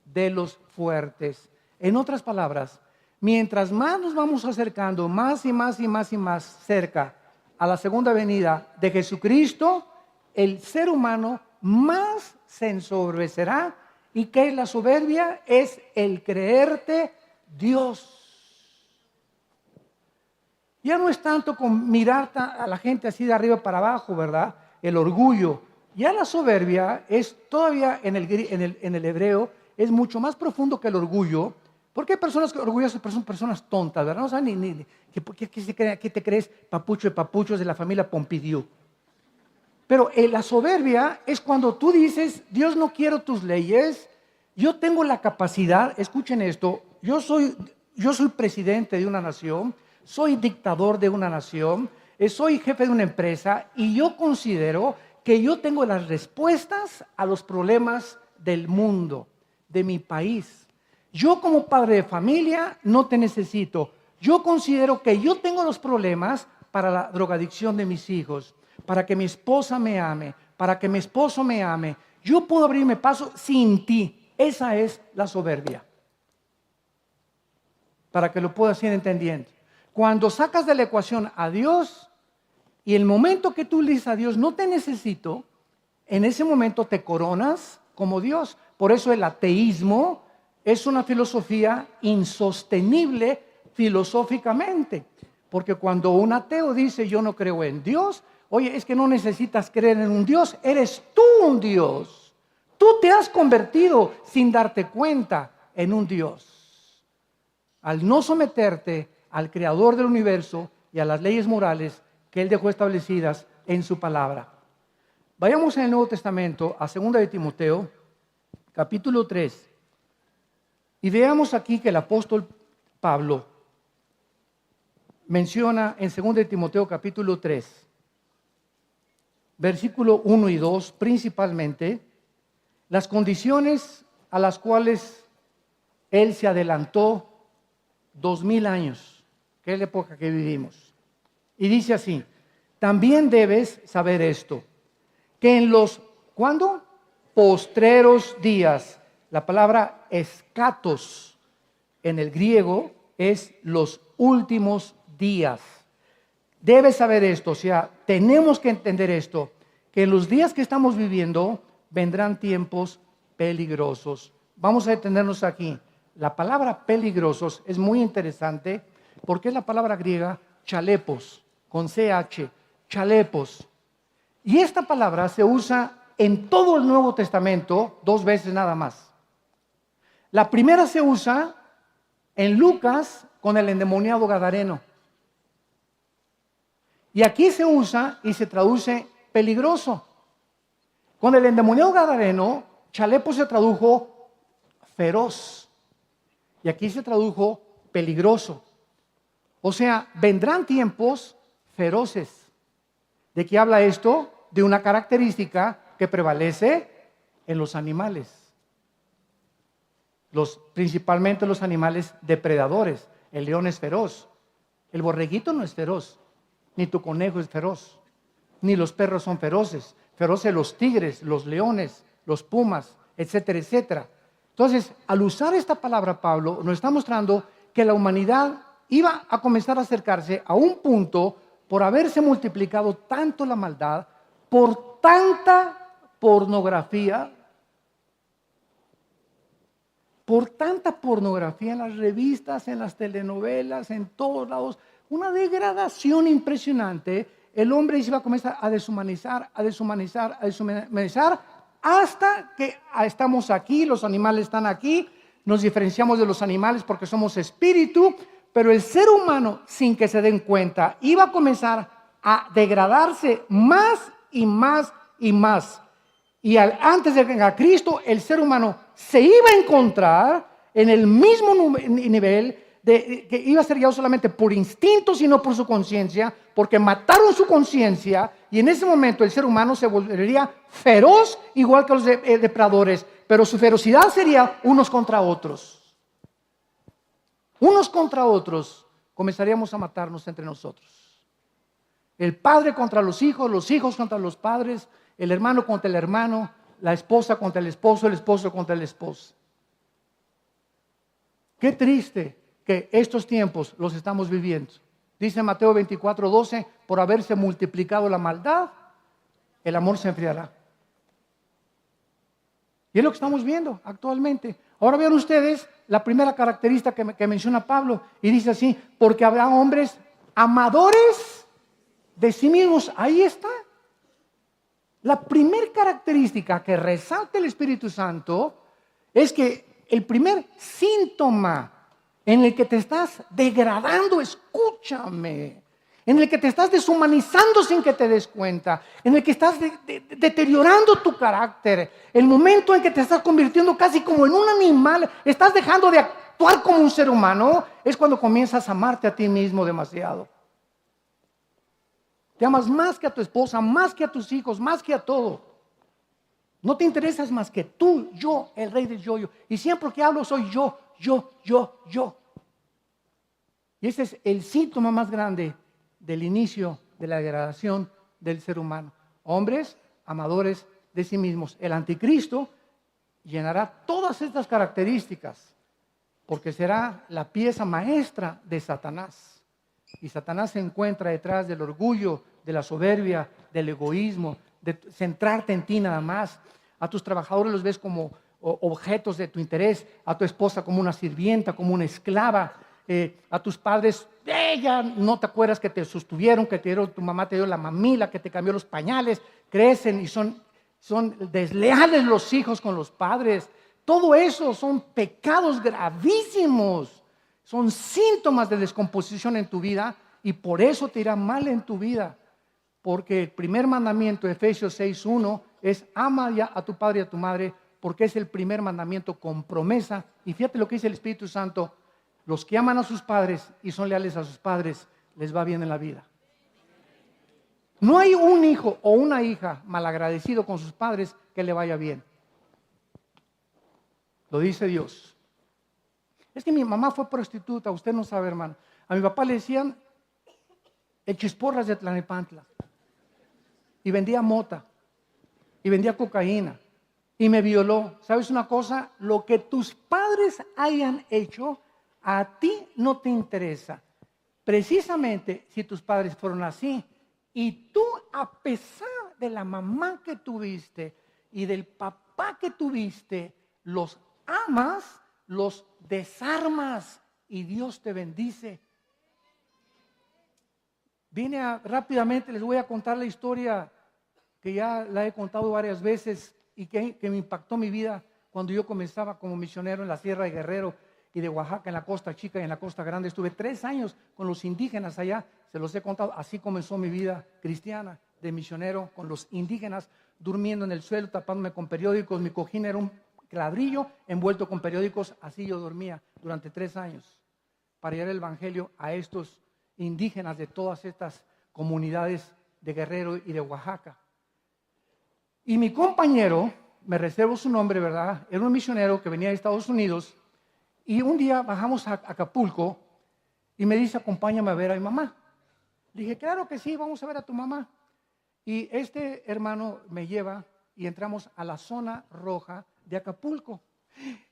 de los fuertes. En otras palabras, mientras más nos vamos acercando, más y más y más y más cerca a la segunda venida de Jesucristo, el ser humano más se ensoberbecerá. ¿Y qué es la soberbia? Es el creerte Dios. Ya no es tanto con mirar a la gente así de arriba para abajo, ¿verdad? El orgullo. Ya la soberbia es todavía en el hebreo, es mucho más profundo que el orgullo, porque hay personas orgullosas, pero son personas tontas, ¿verdad? No saben ¿qué te crees? Papucho de papuchos de la familia Pompidou. Pero la soberbia es cuando tú dices, Dios, no quiero tus leyes, yo tengo la capacidad, escuchen esto, yo soy presidente de una nación, soy dictador de una nación, soy jefe de una empresa y yo considero que yo tengo las respuestas a los problemas del mundo, de mi país. Yo como padre de familia no te necesito. Yo considero que yo tengo los problemas para la drogadicción de mis hijos, para que mi esposa me ame, para que mi esposo me ame. Yo puedo abrirme paso sin ti. Esa es la soberbia. Para que lo puedas ir entendiendo. Cuando sacas de la ecuación a Dios y el momento que tú le dices a Dios, no te necesito, en ese momento te coronas como Dios. Por eso el ateísmo es una filosofía insostenible filosóficamente. Porque cuando un ateo dice yo no creo en Dios, oye, es que no necesitas creer en un Dios, eres tú un Dios. Tú te has convertido sin darte cuenta en un Dios. Al no someterte al Creador del universo y a las leyes morales que Él dejó establecidas en su palabra. Vayamos en el Nuevo Testamento a 2 de Timoteo, capítulo 3. Y veamos aquí que el apóstol Pablo menciona en 2 de Timoteo capítulo 3, versículo 1 y 2, principalmente, las condiciones a las cuales él se adelantó 2000 años, que es la época que vivimos. Y dice así, también debes saber esto, que en los, ¿cuándo? Postreros días, la palabra escatos en el griego es los últimos días. Debes saber esto, o sea, tenemos que entender esto, que en los días que estamos viviendo vendrán tiempos peligrosos. Vamos a detenernos aquí. La palabra peligrosos es muy interesante porque es la palabra griega chalepos, con CH, chalepos. Y esta palabra se usa en todo el Nuevo Testamento 2 veces nada más. La primera se usa en Lucas con el endemoniado gadareno. Y aquí se usa y se traduce peligroso. Con el endemoniado gadareno, chalepo se tradujo feroz. Y aquí se tradujo peligroso. O sea, vendrán tiempos feroces. ¿De qué habla esto? De una característica que prevalece en los animales. Principalmente los animales depredadores. El león es feroz. El borreguito no es feroz. Ni tu conejo es feroz. Ni los perros son feroces. Feroces los tigres, los leones, los pumas, etcétera, etcétera. Entonces, al usar esta palabra, Pablo nos está mostrando que la humanidad iba a comenzar a acercarse a un punto por haberse multiplicado tanto la maldad, por tanta pornografía, en las revistas, en las telenovelas, en todos lados, una degradación impresionante. El hombre se iba a comenzar a deshumanizar, hasta que estamos aquí, los animales están aquí, nos diferenciamos de los animales porque somos espíritu, pero el ser humano, sin que se den cuenta, iba a comenzar a degradarse más y más y más. Y antes de que venga Cristo, el ser humano se iba a encontrar en el mismo nivel que iba a ser guiado solamente por instintos y no por su conciencia, porque mataron su conciencia y en ese momento el ser humano se volvería feroz igual que los depredadores, pero su ferocidad sería unos contra otros. Unos contra otros comenzaríamos a matarnos entre nosotros. El padre contra los hijos contra los padres, el hermano contra el hermano, la esposa contra el esposo contra la esposa. Qué triste que estos tiempos los estamos viviendo. Dice Mateo 24:12, por haberse multiplicado la maldad, el amor se enfriará. Y es lo que estamos viendo actualmente. Ahora vean ustedes la primera característica que menciona Pablo. Y dice así, porque habrá hombres amadores de sí mismos. Ahí está. La primera característica que resalta el Espíritu Santo es que el primer síntoma en el que te estás degradando, escúchame, en el que te estás deshumanizando sin que te des cuenta, en el que estás deteriorando tu carácter, el momento en que te estás convirtiendo casi como en un animal, estás dejando de actuar como un ser humano, es cuando comienzas a amarte a ti mismo demasiado. Te amas más que a tu esposa, más que a tus hijos, más que a todo. No te interesas más que tú, yo, el rey del yo-yo. Y siempre que hablo soy yo. Y ese es el síntoma más grande del inicio de la degradación del ser humano. Hombres amadores de sí mismos. El anticristo llenará todas estas características porque será la pieza maestra de Satanás. Y Satanás se encuentra detrás del orgullo, de la soberbia, del egoísmo, de centrarte en ti nada más. A tus trabajadores los ves como objetos de tu interés, a tu esposa como una sirvienta, como una esclava, a tus padres, ya no te acuerdas que te sostuvieron, que te dieron, tu mamá te dio la mamila, que te cambió los pañales, crecen y son desleales los hijos con los padres. Todo eso son pecados gravísimos, son síntomas de descomposición en tu vida y por eso te irá mal en tu vida. Porque el primer mandamiento, Efesios 6:1, es ama ya a tu padre y a tu madre, porque es el primer mandamiento con promesa. Y fíjate lo que dice el Espíritu Santo: los que aman a sus padres y son leales a sus padres, les va bien en la vida. No hay un hijo o una hija malagradecido con sus padres que le vaya bien. Lo dice Dios. Es que mi mamá fue prostituta, usted no sabe, hermano. A mi papá le decían el Chisporras de Tlalnepantla. Y vendía mota. Y vendía cocaína. Y me violó. ¿Sabes una cosa? Lo que tus padres hayan hecho, a ti no te interesa. Precisamente si tus padres fueron así, y tú, a pesar de la mamá que tuviste y del papá que tuviste, los amas, los desarmas y Dios te bendice. Rápidamente les voy a contar la historia que ya la he contado varias veces y que me impactó mi vida cuando yo comenzaba como misionero en la Sierra de Guerrero y de Oaxaca, en la Costa Chica y en la Costa Grande. Estuve 3 años con los indígenas allá, se los he contado. Así comenzó mi vida cristiana de misionero, con los indígenas, durmiendo en el suelo, tapándome con periódicos. Mi cojín era un ladrillo envuelto con periódicos, así yo dormía durante 3 años para llevar el evangelio a estos indígenas de todas estas comunidades de Guerrero y de Oaxaca. Y mi compañero, me reservo su nombre, ¿verdad? Era un misionero que venía de Estados Unidos y un día bajamos a Acapulco y me dice: acompáñame a ver a mi mamá. Le dije: claro que sí, vamos a ver a tu mamá. Y este hermano me lleva y entramos a la zona roja de Acapulco.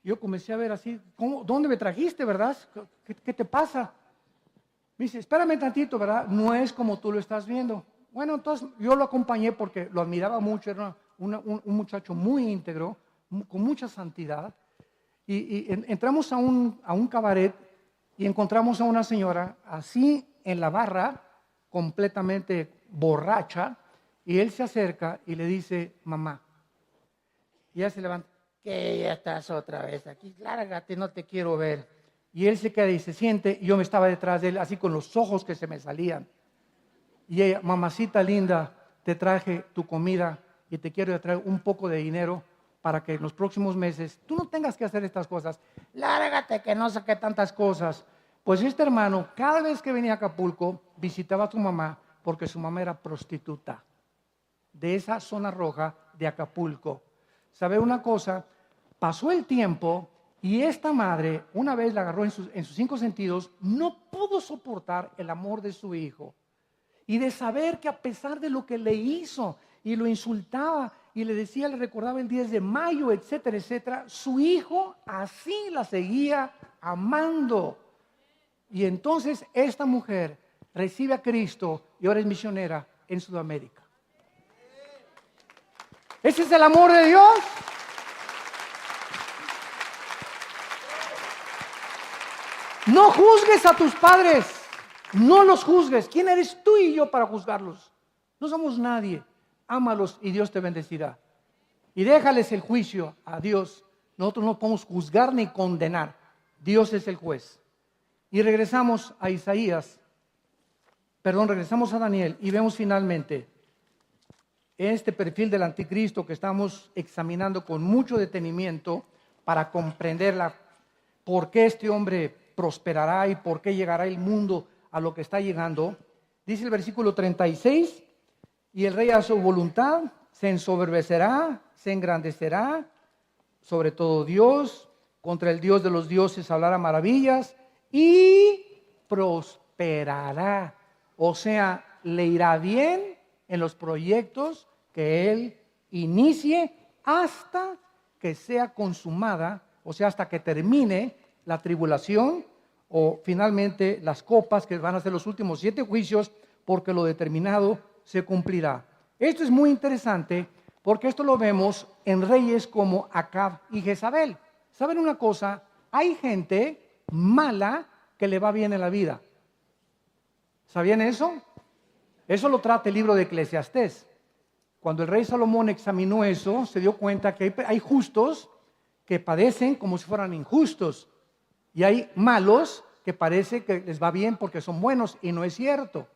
Yo comencé a ver así: ¿dónde me trajiste, verdad? ¿Qué te pasa? Me dice: espérame tantito, ¿verdad? No es como tú lo estás viendo. Bueno, entonces yo lo acompañé porque lo admiraba mucho. Era un muchacho muy íntegro, con mucha santidad. Y entramos a un cabaret y encontramos a una señora así en la barra, completamente borracha. Y él se acerca y le dice: mamá. Y ella se levanta: ¿qué? Ya estás otra vez aquí, lárgate, no te quiero ver. Y él se queda y se siente, y yo me estaba detrás de él, así con los ojos que se me salían. Y ella: mamacita linda, te traje tu comida y te quiero traer un poco de dinero para que en los próximos meses tú no tengas que hacer estas cosas. Lárgate, que no sé qué tantas cosas. Pues este hermano, cada vez que venía a Acapulco, visitaba a su mamá, porque su mamá era prostituta de esa zona roja de Acapulco. ¿Sabe una cosa? Pasó el tiempo y esta madre, una vez la agarró en sus 5 sentidos, no pudo soportar el amor de su hijo. Y de saber que a pesar de lo que le hizo y lo insultaba y le decía, le recordaba el 10 de mayo, etcétera, etcétera, su hijo así la seguía amando. Y entonces esta mujer recibe a Cristo y ahora es misionera en Sudamérica. Ese es el amor de Dios. No juzgues a tus padres, no los juzgues. ¿Quién eres tú y yo para juzgarlos? No somos nadie. Ámalos y Dios te bendecirá. Y déjales el juicio a Dios. Nosotros no podemos juzgar ni condenar. Dios es el juez. Y regresamos a Isaías regresamos a Daniel y vemos finalmente este perfil del anticristo que estamos examinando con mucho detenimiento para comprender por qué este hombre prosperará y por qué llegará el mundo a lo que está llegando. Dice el versículo 36, y el rey a su voluntad se ensoberbecerá, se engrandecerá sobre todo Dios, contra el Dios de los dioses hablará maravillas y prosperará. O sea, le irá bien en los proyectos que él inicie hasta que sea consumada, o sea, hasta que termine la tribulación o finalmente las copas que van a ser los últimos 7 juicios, porque lo determinado se cumplirá. Esto es muy interesante porque esto lo vemos en reyes como Acab y Jezabel. ¿Saben una cosa? Hay gente mala que le va bien en la vida. ¿Sabían eso? Eso lo trata el libro de Eclesiastés. Cuando el rey Salomón examinó eso, se dio cuenta que hay justos que padecen como si fueran injustos. Y hay malos que parece que les va bien porque son buenos, y no es cierto.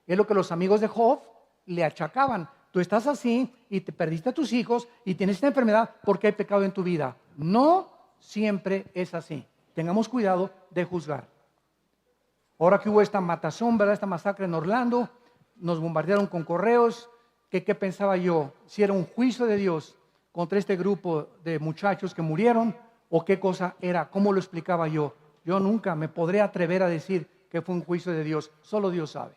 Es lo que los amigos de Job le achacaban. Tú estás así y te perdiste a tus hijos y tienes esta enfermedad porque hay pecado en tu vida. No siempre es así. Tengamos cuidado de juzgar. Ahora que hubo esta matazón, ¿verdad? Esta masacre en Orlando, nos bombardearon con correos. ¿Qué pensaba yo? Si era un juicio de Dios contra este grupo de muchachos que murieron, o qué cosa era, cómo lo explicaba yo. Yo nunca me podré atrever a decir que fue un juicio de Dios. Solo Dios sabe.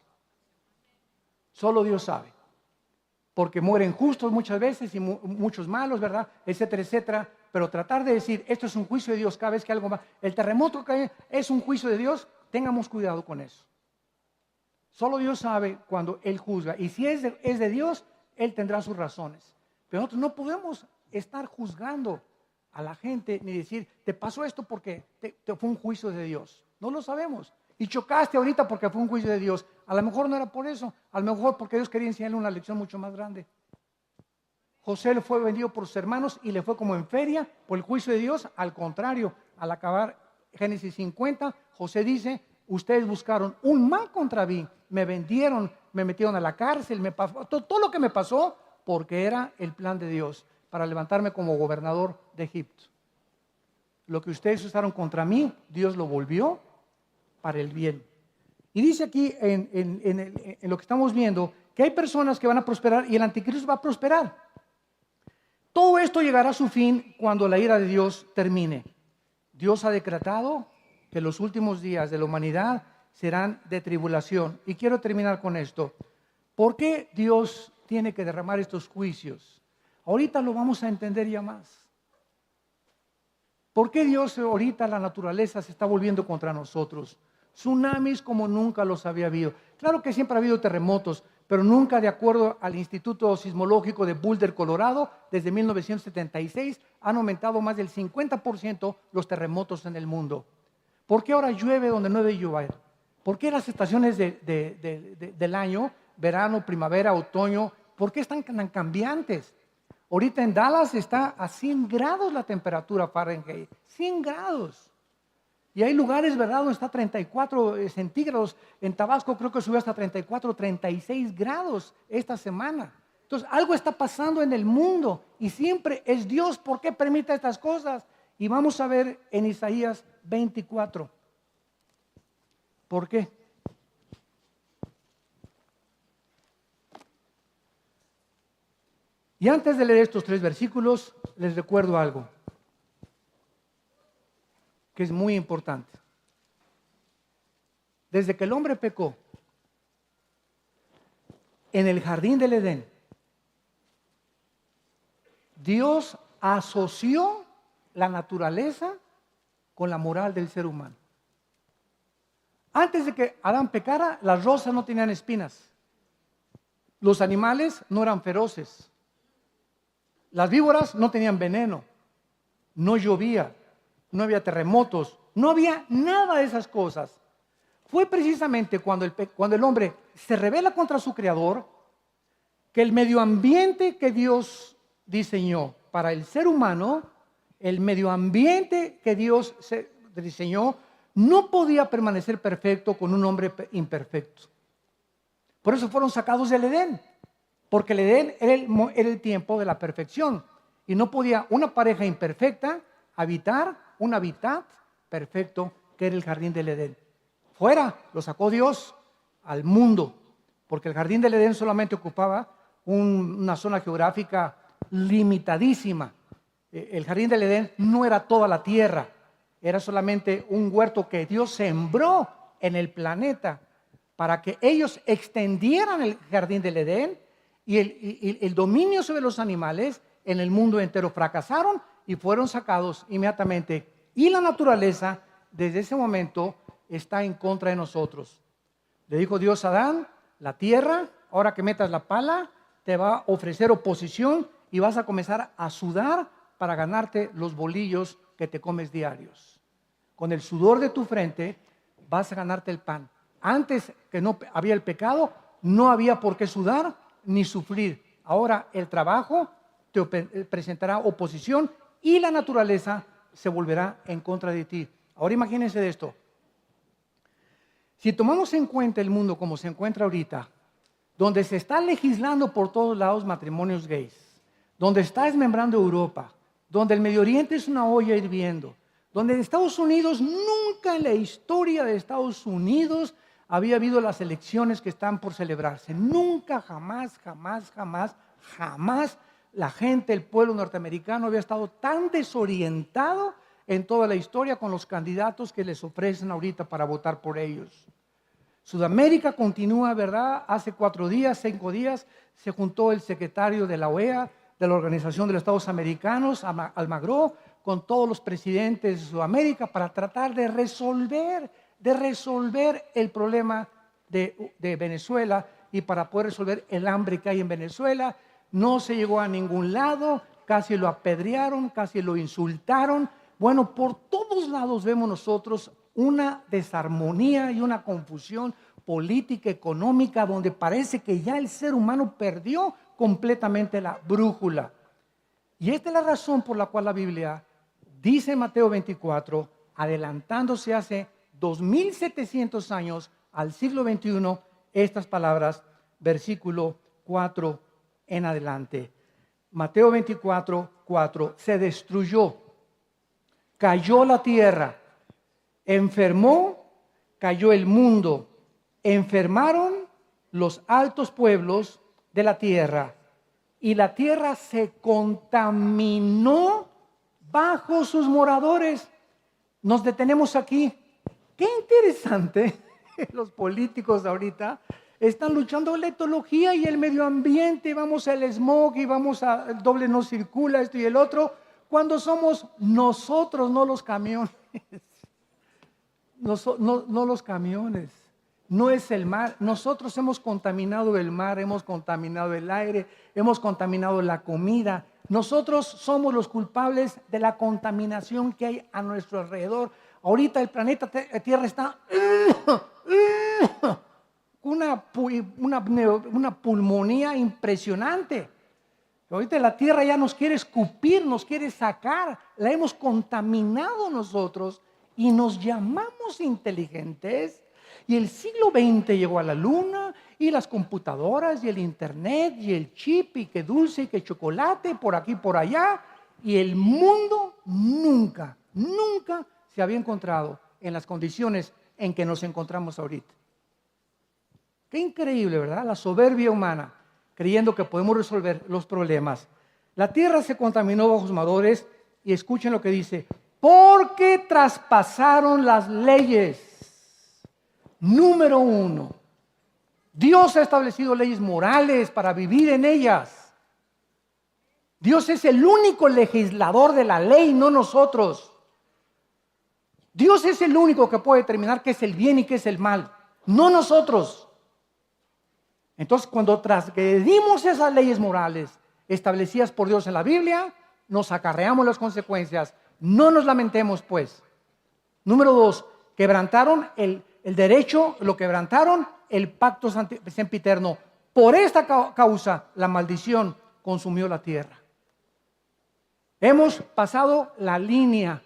Solo Dios sabe. Porque mueren justos muchas veces y muchos malos, ¿verdad? Etcétera, etcétera. Pero tratar de decir, esto es un juicio de Dios cada vez que algo va. El terremoto que es un juicio de Dios, tengamos cuidado con eso. Solo Dios sabe cuando Él juzga. Y si es de Dios, Él tendrá sus razones. Pero nosotros no podemos estar juzgando a la gente ni decir, te pasó esto porque te fue un juicio de Dios. No lo sabemos. Y chocaste ahorita porque fue un juicio de Dios. A lo mejor no era por eso. A lo mejor porque Dios quería enseñarle una lección mucho más grande. José le fue vendido por sus hermanos y le fue como en feria por el juicio de Dios. Al contrario, al acabar Génesis 50, José dice, ustedes buscaron un mal contra mí, me vendieron, me metieron a la cárcel, me pasó todo lo que me pasó porque era el plan de Dios para levantarme como gobernador de Egipto. Lo que ustedes usaron contra mí, Dios lo volvió para el bien. Y dice aquí en lo que estamos viendo que hay personas que van a prosperar y el anticristo va a prosperar. Todo esto llegará a su fin cuando la ira de Dios termine. Dios ha decretado que los últimos días de la humanidad serán de tribulación. Y quiero terminar con esto. ¿Por qué Dios tiene que derramar estos juicios? Ahorita lo vamos a entender ya más. ¿Por qué Dios ahorita la naturaleza se está volviendo contra nosotros? Tsunamis como nunca los había habido. Claro que siempre ha habido terremotos, pero nunca, de acuerdo al Instituto Sismológico de Boulder, Colorado, desde 1976 han aumentado más del 50% los terremotos en el mundo. ¿Por qué ahora llueve donde no debe llover? ¿Por qué las estaciones del año, verano, primavera, otoño, por qué están tan cambiantes? Ahorita en Dallas está a 100 grados la temperatura Fahrenheit, 100 grados. Y hay lugares, ¿verdad?, donde está 34 centígrados. En Tabasco creo que subió hasta 34, 36 grados esta semana. Entonces, algo está pasando en el mundo y siempre es Dios. ¿Por qué permite estas cosas? Y vamos a ver en Isaías 24. ¿Por qué? Y antes de leer estos 3 versículos, les recuerdo algo que es muy importante. Desde que el hombre pecó en el jardín del Edén, Dios asoció la naturaleza con la moral del ser humano. Antes de que Adán pecara, las rosas no tenían espinas. Los animales no eran feroces. Las víboras no tenían veneno. No llovía. No había terremotos. No había nada de esas cosas. Fue precisamente cuando el hombre se rebela contra su creador que el medio ambiente que Dios diseñó para el ser humano, el medio ambiente que Dios diseñó, no podía permanecer perfecto con un hombre imperfecto. Por eso fueron sacados del Edén, porque el Edén era el tiempo de la perfección. Y no podía una pareja imperfecta habitar un hábitat perfecto que era el jardín del Edén. Fuera, lo sacó Dios al mundo, porque el jardín del Edén solamente ocupaba una zona geográfica limitadísima. El jardín del Edén no era toda la tierra, era solamente un huerto que Dios sembró en el planeta para que ellos extendieran el jardín del Edén y el dominio sobre los animales en el mundo entero. Fracasaron y fueron sacados inmediatamente. Y la naturaleza, desde ese momento, está en contra de nosotros. Le dijo Dios a Adán: la tierra, ahora que metas la pala, te va a ofrecer oposición y vas a comenzar a sudar para ganarte los bolillos que te comes diarios. Con el sudor de tu frente vas a ganarte el pan. Antes que no había el pecado, no había por qué sudar ni sufrir. Ahora el trabajo te presentará oposición y la naturaleza se volverá en contra de ti. Ahora imagínense de esto. Si tomamos en cuenta el mundo como se encuentra ahorita, donde se está legislando por todos lados matrimonios gays, donde está desmembrando Europa, donde el Medio Oriente es una olla hirviendo, donde en Estados Unidos, nunca en la historia de Estados Unidos había habido las elecciones que están por celebrarse. Nunca, jamás la gente, el pueblo norteamericano había estado tan desorientado en toda la historia con los candidatos que les ofrecen ahorita para votar por ellos. Sudamérica continúa, ¿verdad? Hace 5 días, se juntó el secretario de la OEA, de la Organización de los Estados Americanos, Almagro, con todos los presidentes de Sudamérica para tratar de resolver el problema de Venezuela y para poder resolver el hambre que hay en Venezuela. No se llegó a ningún lado, casi lo apedrearon, casi lo insultaron. Bueno, por todos lados vemos nosotros una desarmonía y una confusión política, económica, donde parece que ya el ser humano perdió completamente la brújula. Y esta es la razón por la cual la Biblia dice en Mateo 24, adelantándose hace 2700 años al siglo XXI, estas palabras, versículo 4 en adelante. Mateo 24, 4, se destruyó, cayó la tierra, enfermó, cayó el mundo, enfermaron los altos pueblos de la tierra y la tierra se contaminó bajo sus moradores. Nos detenemos aquí. Qué interesante, los políticos ahorita están luchando la ecología y el medio ambiente, vamos al smog y vamos a el doble no circula, esto y el otro, cuando somos nosotros, no los camiones. No los camiones, no es el mar. Nosotros hemos contaminado el mar, hemos contaminado el aire, hemos contaminado la comida. Nosotros somos los culpables de la contaminación que hay a nuestro alrededor. Ahorita el planeta Tierra está una pulmonía impresionante. Ahorita la Tierra ya nos quiere escupir, nos quiere sacar. La hemos contaminado nosotros y nos llamamos inteligentes. Y el siglo XX llegó a la luna y las computadoras y el internet y el chip y que dulce y que chocolate por aquí por allá. Y el mundo nunca se había encontrado en las condiciones en que nos encontramos ahorita. Qué increíble, ¿verdad? La soberbia humana, creyendo que podemos resolver los problemas. La tierra se contaminó bajo sus moradores y escuchen lo que dice: porque traspasaron las leyes. Número 1, Dios ha establecido leyes morales para vivir en ellas. Dios es el único legislador de la ley, no nosotros. Dios es el único que puede determinar qué es el bien y qué es el mal, no nosotros. Entonces, cuando transgredimos esas leyes morales establecidas por Dios en la Biblia, nos acarreamos las consecuencias. No nos lamentemos, pues. Número 2, quebrantaron el derecho, lo quebrantaron, el pacto sempiterno. Por esta causa, la maldición consumió la tierra. Hemos pasado la línea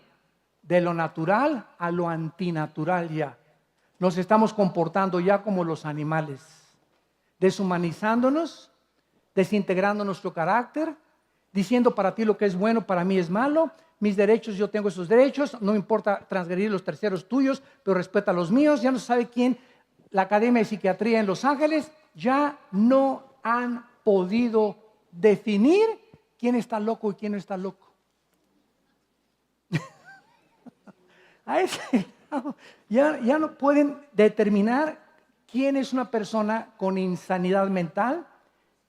de lo natural a lo antinatural ya. Nos estamos comportando ya como los animales. deshumanizándonos, desintegrando nuestro carácter, diciendo para ti lo que es bueno, para mí es malo, mis derechos, yo tengo esos derechos, no me importa transgredir los terceros tuyos, pero respeta los míos. Ya no sabe quién, la Academia de Psiquiatría en Los Ángeles, ya no han podido definir quién está loco y quién no está loco. A ese grado, ya no pueden determinar quién es una persona con insanidad mental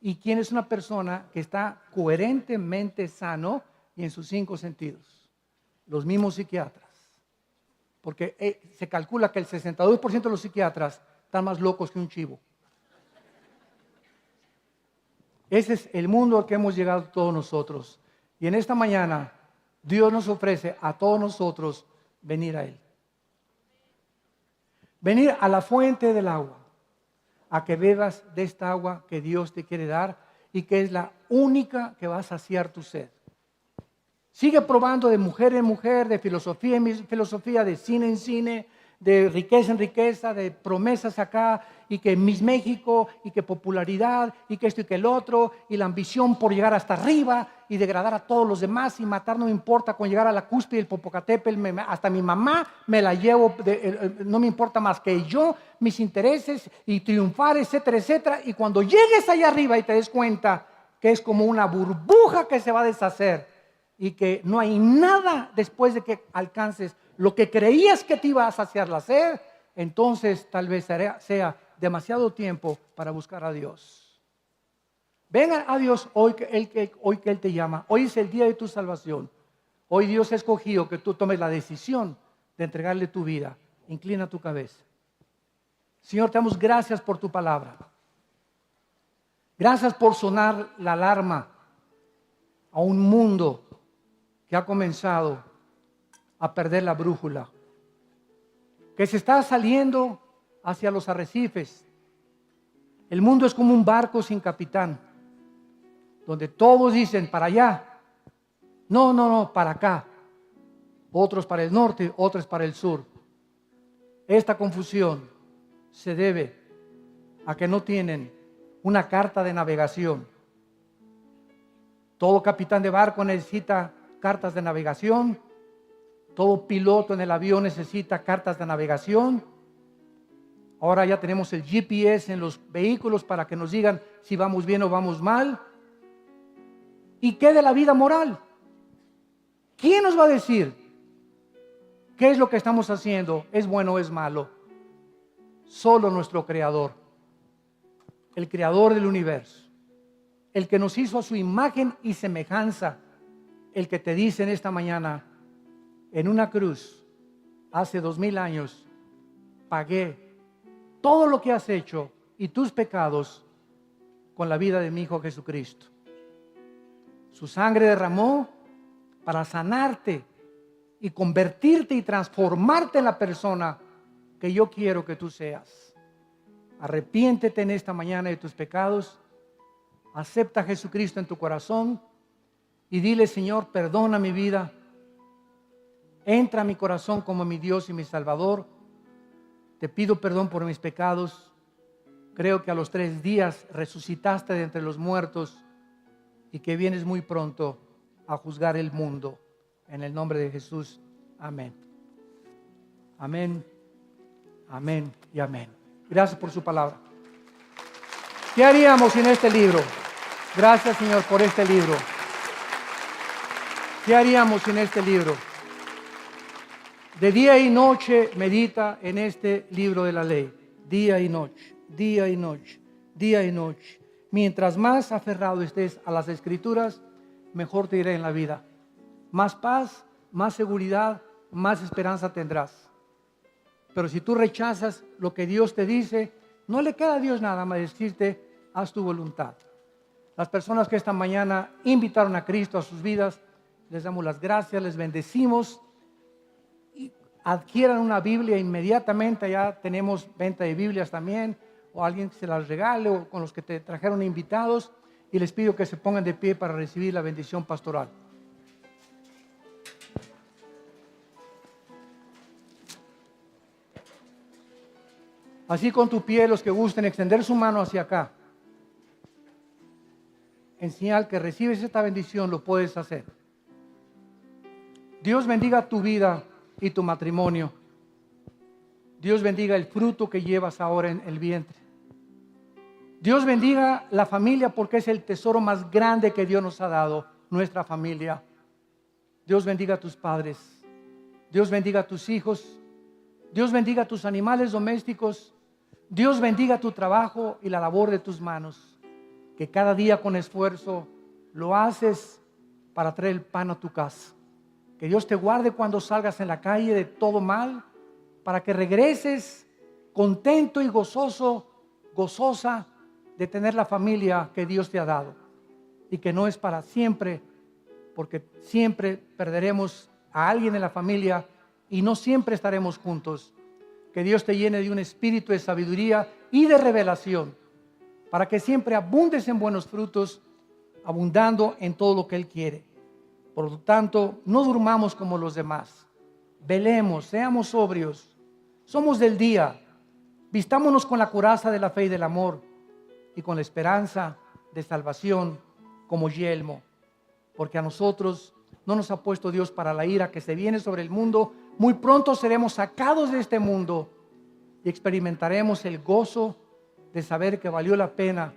y quién es una persona que está coherentemente sano y en sus 5 sentidos. Los mismos psiquiatras. Porque se calcula que el 62% de los psiquiatras están más locos que un chivo. Ese es el mundo al que hemos llegado todos nosotros. Y en esta mañana Dios nos ofrece a todos nosotros venir a Él. Venir a la fuente del agua, a que bebas de esta agua que Dios te quiere dar y que es la única que va a saciar tu sed. Sigue probando de mujer en mujer, de filosofía en filosofía, de cine en cine, de riqueza en riqueza, de promesas acá, y que Miss México, y que popularidad, y que esto y que el otro, y la ambición por llegar hasta arriba y degradar a todos los demás y matar, no me importa, con llegar a la cúspide del Popocatépetl, hasta mi mamá me la llevo, no me importa más que yo, mis intereses y triunfar, etcétera, etcétera. Y cuando llegues allá arriba y te des cuenta que es como una burbuja que se va a deshacer, y que no hay nada después de que alcances lo que creías que te iba a saciar la sed, entonces tal vez sea demasiado tiempo para buscar a Dios. Venga a Dios hoy que Él te llama. Hoy es el día de tu salvación. Hoy Dios ha escogido que tú tomes la decisión de entregarle tu vida. Inclina tu cabeza. Señor, te damos gracias por tu palabra. Gracias por sonar la alarma a un mundo que ha comenzado a perder la brújula, que se está saliendo hacia los arrecifes. El mundo es como un barco sin capitán, donde todos dicen para allá, no, para acá, otros para el norte, otros para el sur. Esta confusión se debe a que no tienen una carta de navegación. Todo capitán de barco necesita cartas de navegación. Todo piloto en el avión necesita cartas de navegación. Ahora ya tenemos el GPS en los vehículos para que nos digan si vamos bien o vamos mal. ¿Y qué de la vida moral? ¿Quién nos va a decir qué es lo que estamos haciendo? ¿Es bueno o es malo? Solo nuestro Creador, el Creador del universo, el que nos hizo a su imagen y semejanza, el que te dice en esta mañana, en una cruz, hace 2000 años, pagué todo lo que has hecho y tus pecados con la vida de mi Hijo Jesucristo. Su sangre derramó para sanarte y convertirte y transformarte en la persona que yo quiero que tú seas. Arrepiéntete en esta mañana de tus pecados, acepta a Jesucristo en tu corazón y dile: Señor, perdona mi vida, entra a mi corazón como mi Dios y mi Salvador, te pido perdón por mis pecados, creo que a los 3 días resucitaste de entre los muertos y que vienes muy pronto a juzgar el mundo. En el nombre de Jesús, amén. Amén, amén y amén. Gracias por su palabra. ¿Qué haríamos sin este libro? Gracias, Señor, por este libro. ¿Qué haríamos sin este libro? De día y noche medita en este libro de la ley. Día y noche, día y noche, día y noche. Mientras más aferrado estés a las Escrituras, mejor te irá en la vida. Más paz, más seguridad, más esperanza tendrás. Pero si tú rechazas lo que Dios te dice, no le queda a Dios nada más decirte: haz tu voluntad. Las personas que esta mañana invitaron a Cristo a sus vidas, les damos las gracias, les bendecimos. Y adquieran una Biblia inmediatamente. Ya tenemos venta de Biblias también, o alguien que se las regale, o con los que te trajeron invitados. Y les pido que se pongan de pie para recibir la bendición pastoral. Así con tu pie, los que gusten extender su mano hacia acá. en señal que recibes esta bendición, lo puedes hacer. Dios bendiga tu vida y tu matrimonio. Dios bendiga el fruto que llevas ahora en el vientre. Dios bendiga la familia porque es el tesoro más grande que Dios nos ha dado, nuestra familia. Dios bendiga a tus padres. Dios bendiga a tus hijos. Dios bendiga a tus animales domésticos. Dios bendiga tu trabajo y la labor de tus manos, que cada día con esfuerzo lo haces para traer el pan a tu casa. Que Dios te guarde cuando salgas en la calle de todo mal, para que regreses contento y gozoso, gozosa de tener la familia que Dios te ha dado, y que no es para siempre, porque siempre perderemos a alguien en la familia y no siempre estaremos juntos. Que Dios te llene de un espíritu de sabiduría y de revelación, para que siempre abundes en buenos frutos, abundando en todo lo que Él quiere. Por lo tanto, no durmamos como los demás. Velemos, seamos sobrios, somos del día. Vistámonos con la coraza de la fe y del amor, y con la esperanza de salvación como yelmo, porque a nosotros no nos ha puesto Dios para la ira que se viene sobre el mundo. Muy pronto seremos sacados de este mundo y experimentaremos el gozo de saber que valió la pena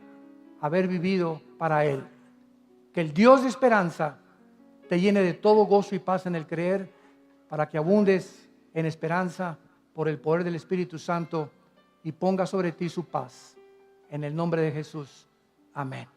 haber vivido para Él. Que el Dios de esperanza te llene de todo gozo y paz en el creer, para que abundes en esperanza por el poder del Espíritu Santo y ponga sobre ti su paz. En el nombre de Jesús. Amén.